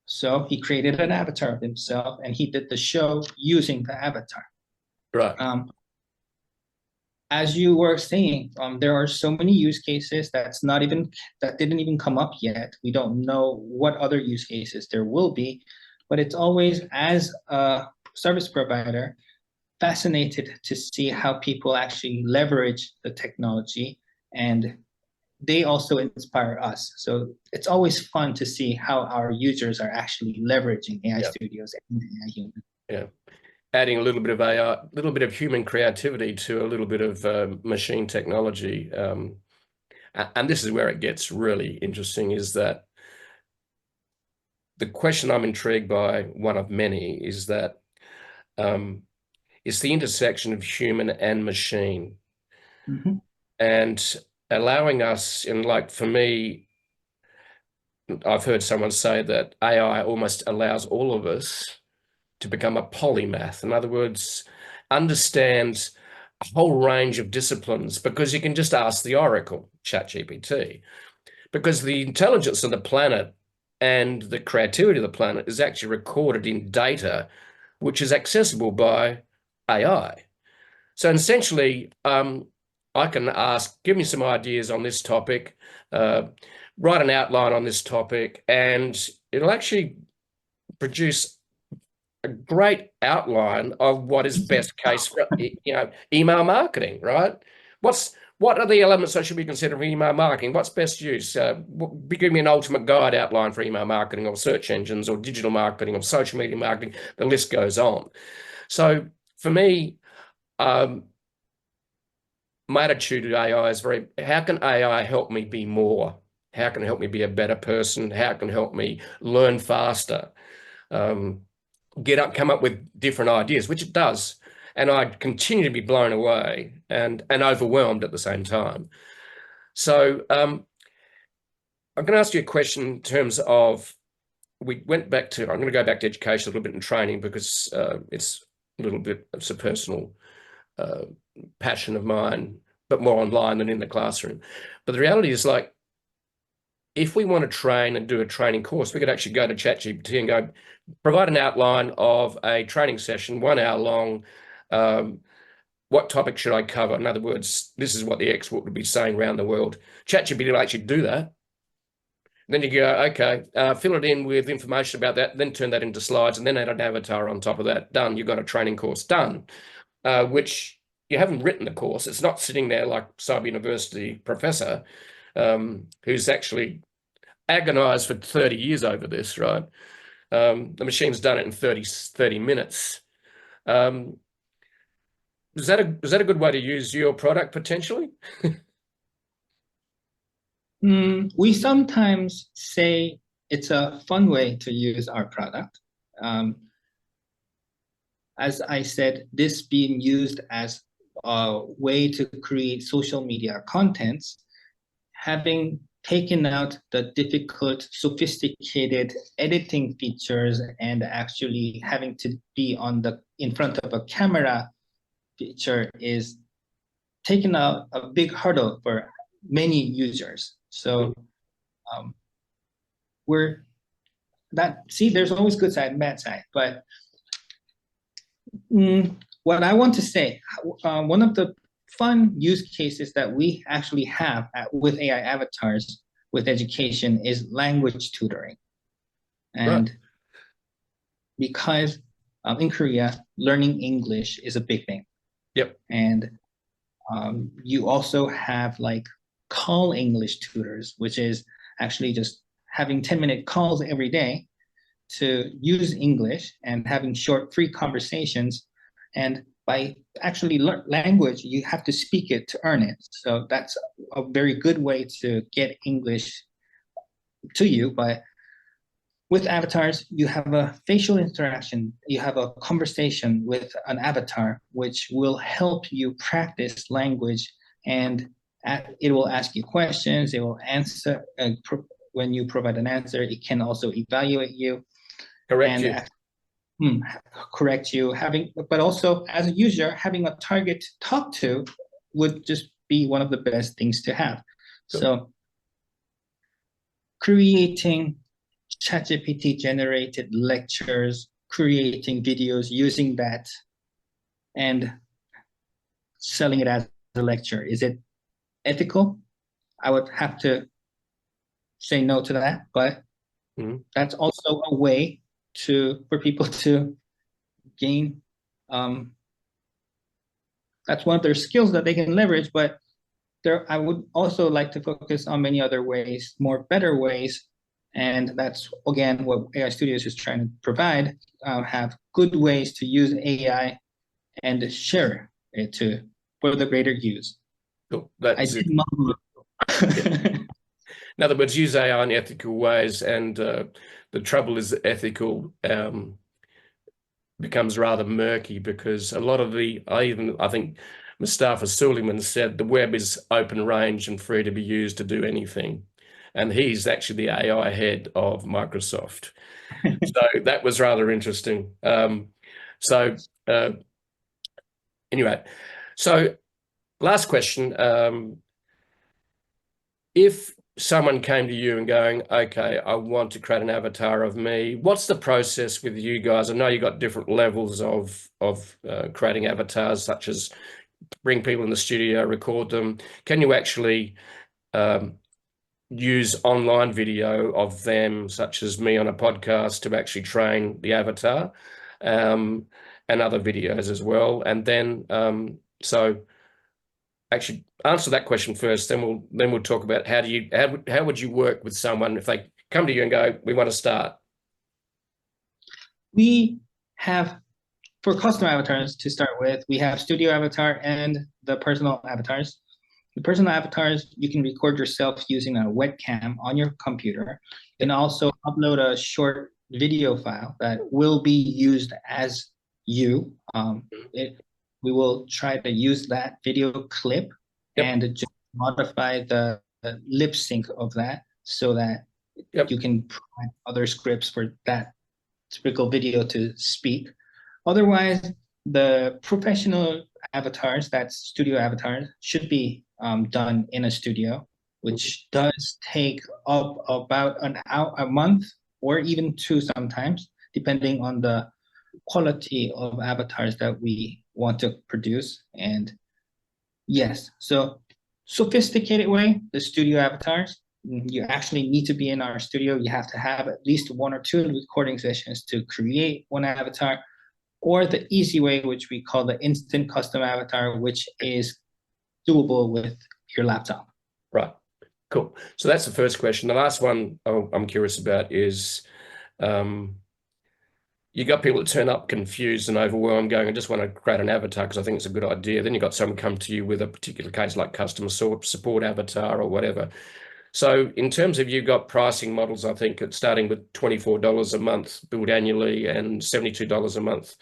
[SPEAKER 2] So he created an avatar of himself, and he did the show using the avatar.
[SPEAKER 1] Right.
[SPEAKER 2] As you were saying, there are so many use cases that didn't even come up yet. We don't know what other use cases there will be, but it's always, as a service provider, fascinated to see how people actually leverage the technology, and they also inspire us. So it's always fun to see how our users are actually leveraging AI
[SPEAKER 1] Yeah.
[SPEAKER 2] studios and AI humans.
[SPEAKER 1] Yeah. Adding a little bit of AI, a little bit of human creativity to a little bit of machine technology. And this is where it gets really interesting, is that the question I'm intrigued by, one of many, is that it's the intersection of human and machine.
[SPEAKER 2] Mhm.
[SPEAKER 1] and allowing us, and like for me, I've heard someone say that AI almost allows all of us to become a polymath. In other words, understand a whole range of disciplines because you can just ask the Oracle, ChatGPT, because the intelligence of the planet and the creativity of the planet is actually recorded in data which is accessible by AI. So essentially, I can ask, give me some ideas on this topic, uh, write an outline on this topic, and it'll actually produce a great outline of what is best case for email marketing, right? What are the elements I should be considering for email marketing? What's best use? Give me an ultimate guide outline for email marketing or search engines or digital marketing or social media marketing. The list goes on. So for me, my attitude to AI is very, how can AI help me be more? How can it help me be a better person? How can it help me learn faster? Um, come up with different ideas, which it does. And I continue to be blown away and overwhelmed at the same time. So I'm going to ask you a question in terms of, I'm going to go back to education a little bit and training because it's a little bit of a personal uh, passion of mine, but more online than in the classroom. But the reality is, like, if we want to train and do a training course, we could actually go to ChatGPT and go, provide an outline of a training session, 1 hour long. What topic should I cover? In other words, this is what the expert would be saying around the world. ChatGPT will actually do that. Then you go, okay, fill it in with information about that, then turn that into slides, and then add an avatar on top of that. Done. You've got a training course done, which you haven't written the course. It's not sitting there like some university professor who's actually agonized for 30 years over this, right? The machine's done it in 30 minutes. Um, is that a good way to use your product potentially?
[SPEAKER 2] We sometimes say it's a fun way to use our product. Um, as I said, this being used as a way to create social media contents, having taken out the difficult, sophisticated editing features and actually having to be in front of a camera feature is taken out a big hurdle for many users. So there's always good side and bad side, but what I want to say, one of the fun use cases that we actually have with AI avatars with education is language tutoring. And
[SPEAKER 1] Right.
[SPEAKER 2] because in Korea, learning English is a big thing.
[SPEAKER 1] Yep.
[SPEAKER 2] And you also have like call English tutors, which is actually just having 10-minute calls every day to use English and having short, free conversations. And by actually language, you have to speak it to earn it. So that's a very good way to get English to you. But with avatars, you have a facial interaction, you have a conversation with an avatar, which will help you practice language, and it will ask you questions, it will answer. When you provide an answer, it can also evaluate you.
[SPEAKER 1] Correct you.
[SPEAKER 2] Correct you. But also as a user, having a target to talk to would just be one of the best things to have.
[SPEAKER 1] Cool.
[SPEAKER 2] So creating ChatGPT generated lectures, creating videos using that, and selling it as a lecture. Is it ethical? I would have to say no to that, but that's also a way for people to gain. That's one of their skills that they can leverage, but I would also like to focus on many other ways, better ways. And that's, again, what AI Studios is trying to provide, have good ways to use AI and share it for the greater use.
[SPEAKER 1] Cool. That's it. In other words, use AI in ethical ways, and the trouble is ethical becomes rather murky because a lot of I think Mustafa Suleyman said the web is open range and free to be used to do anything. And he's actually the AI head of Microsoft. So that was rather interesting. So anyway, so last question. If someone came to you and going, okay, I want to create an avatar of me, what's the process with you guys? I know you've got different levels of creating avatars, such as bring people in the studio, record them. Can you actually use online video of them, such as me on a podcast, to actually train the avatar, and other videos as well? And then, so actually answer that question first, then we'll talk about how would you work with someone if they come to you and go, we want to start?
[SPEAKER 2] We have, for custom avatars to start with, we have studio avatar and the personal avatars. The personal avatars, you can record yourself using a webcam on your computer. You can also upload a short video file that will be used as you. We will try to use that video clip and just modify the lip sync of that so that you can provide other scripts for that typical video to speak. Otherwise, the professional avatars, that's studio avatars, should be done in a studio, which does take up about a month or even two sometimes, depending on the quality of avatars that we want to produce. And yes, so sophisticated way, the studio avatars, you actually need to be in our studio. You have to have at least one or two recording sessions to create one avatar, or the easy way, which we call the instant custom avatar, which is doable with your laptop.
[SPEAKER 1] Right, cool. So that's the first question. The last one I'm curious about is, you got people that turn up confused and overwhelmed going, I just want to create an avatar because I think it's a good idea. Then you've got someone come to you with a particular case like customer support avatar or whatever. So in terms of, you've got pricing models, I think it's starting with $24 a month billed annually and $72 a month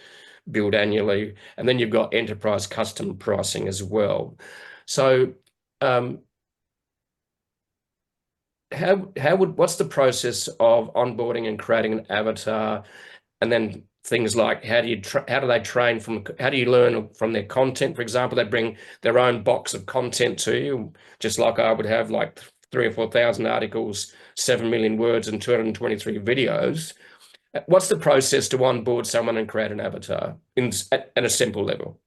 [SPEAKER 1] billed annually. And then you've got enterprise custom pricing as well. So what's the process of onboarding and creating an avatar? And then things like, how do they train how do you learn from their content? For example, they bring their own box of content to you, just like I would have like 3,000 or 4,000 articles, 7 million words, and 223 videos. What's the process to onboard someone and create an avatar at a simple level?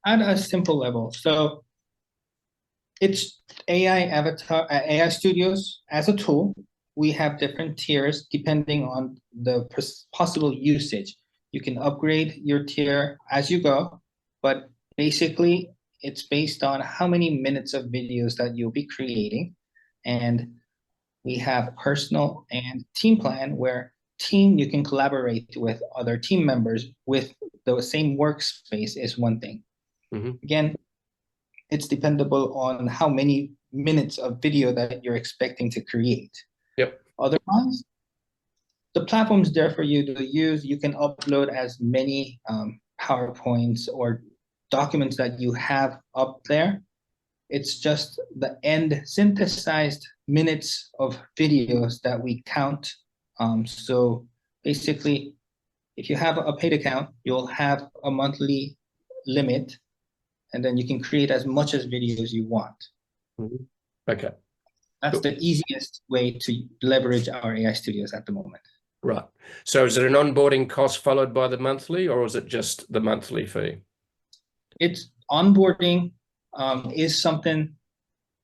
[SPEAKER 2] At a simple level. So it's AI studios as a tool. We have different tiers depending on the possible usage. You can upgrade your tier as you go, but basically it's based on how many minutes of videos that you'll be creating. And we have personal and team plan, where team, you can collaborate with other team members with the same workspace is one thing. Again, it's dependable on how many minutes of video that you're expecting to create. Otherwise, the platform's there for you to use. You can upload as many PowerPoints or documents that you have up there. It's just the end synthesized minutes of videos that we count. So basically, if you have a paid account, you'll have a monthly limit, and then you can create as much as videos you want.
[SPEAKER 1] Okay.
[SPEAKER 2] That's the easiest way to leverage our AI studios at the moment.
[SPEAKER 1] Right. So is it an onboarding cost followed by the monthly, or is it just the monthly fee?
[SPEAKER 2] It's onboarding is something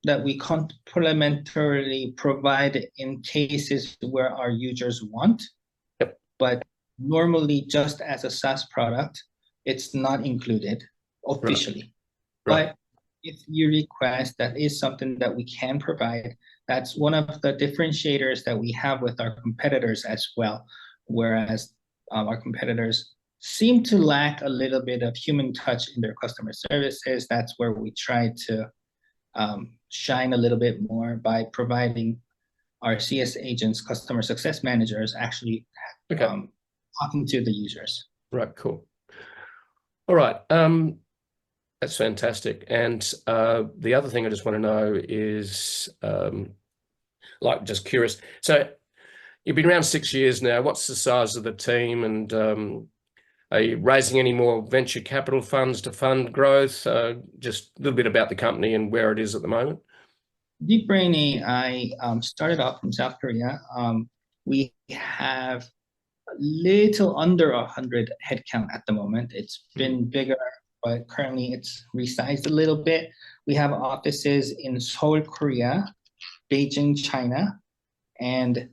[SPEAKER 2] that we complementarily provide in cases where our users want. But normally, just as a SaaS product, it's not included officially. But if you request, that is something that we can provide. That's one of the differentiators that we have with our competitors as well. Whereas our competitors seem to lack a little bit of human touch in their customer services, that's where we try to shine a little bit more by providing our CS agents, customer success managers, actually talking to the users.
[SPEAKER 1] Right, cool. All right. That's fantastic. And the other thing I just want to know is, like, just curious. So you've been around 6 years now. What's the size of the team, and are you raising any more venture capital funds to fund growth? Just a little bit about the company and where it is at the moment.
[SPEAKER 2] DeepBrain AI started off from South Korea. We have a little under 100 headcount at the moment. It's been bigger, but currently it's resized a little bit. We have offices in Seoul, Korea, Beijing, China, and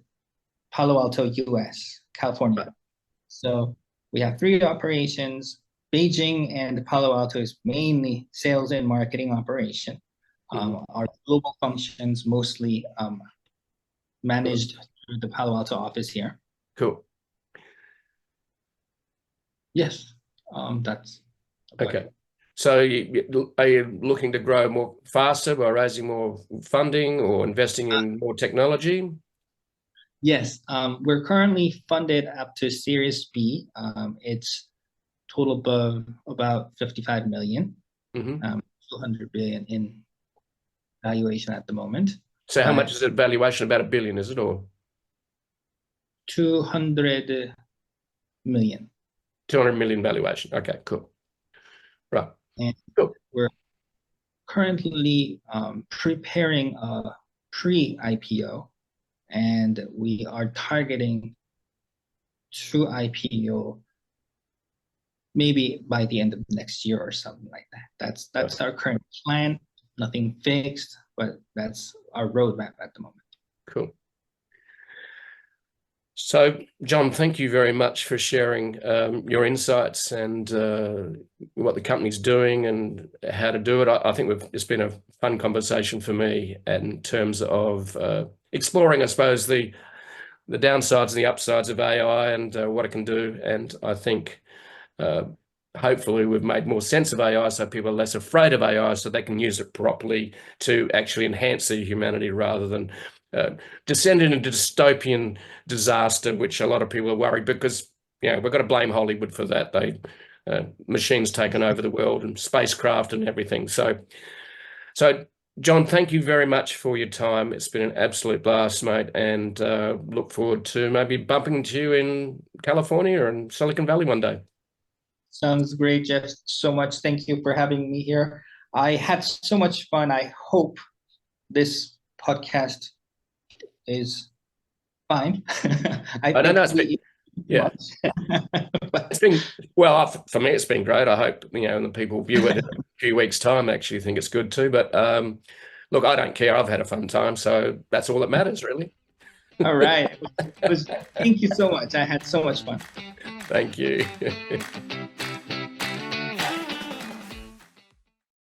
[SPEAKER 2] Palo Alto, US, California. So we have 3 operations. Beijing and Palo Alto is mainly sales and marketing operation. Our global functions mostly managed through the Palo Alto office here.
[SPEAKER 1] Cool.
[SPEAKER 2] Yes, that's
[SPEAKER 1] okay. So are you looking to grow more faster by raising more funding or investing in more technology?
[SPEAKER 2] Yes, we're currently funded up to Series B. It's total above about 55 million, 200 billion in valuation at the moment.
[SPEAKER 1] So how much is it valuation? About $1 billion, is it, or
[SPEAKER 2] 200 million?
[SPEAKER 1] 200 million valuation. Okay, cool. Right.
[SPEAKER 2] And
[SPEAKER 1] cool.
[SPEAKER 2] We're currently preparing a pre-IPO, and we are targeting true IPO maybe by the end of next year or something like that. That's our current plan. Nothing fixed, but that's our roadmap at the moment.
[SPEAKER 1] Cool. So, John, thank you very much for sharing your insights and what the company's doing and how to do it. I think it's been a fun conversation for me in terms of exploring, I suppose, the downsides and the upsides of AI and what it can do. And I think hopefully we've made more sense of AI so people are less afraid of AI so they can use it properly to actually enhance their humanity rather than descend into dystopian disaster, which a lot of people are worried because, we've got to blame Hollywood for that. Machines taken over the world and spacecraft and everything. So John, thank you very much for your time. It's been an absolute blast, mate, and look forward to maybe bumping into you in California or in Silicon Valley one day.
[SPEAKER 2] Sounds great, Jeff. So much. Thank you for having me here. I had so much fun. I hope this podcast is fine. I
[SPEAKER 1] don't know. Yeah. It's been, well, for me, it's been great. I hope, and the people view it in a few weeks' time actually think it's good too. But look, I don't care. I've had a fun time. So that's all that matters, really.
[SPEAKER 2] All right. Thank you so much. I had so much fun.
[SPEAKER 1] Thank you.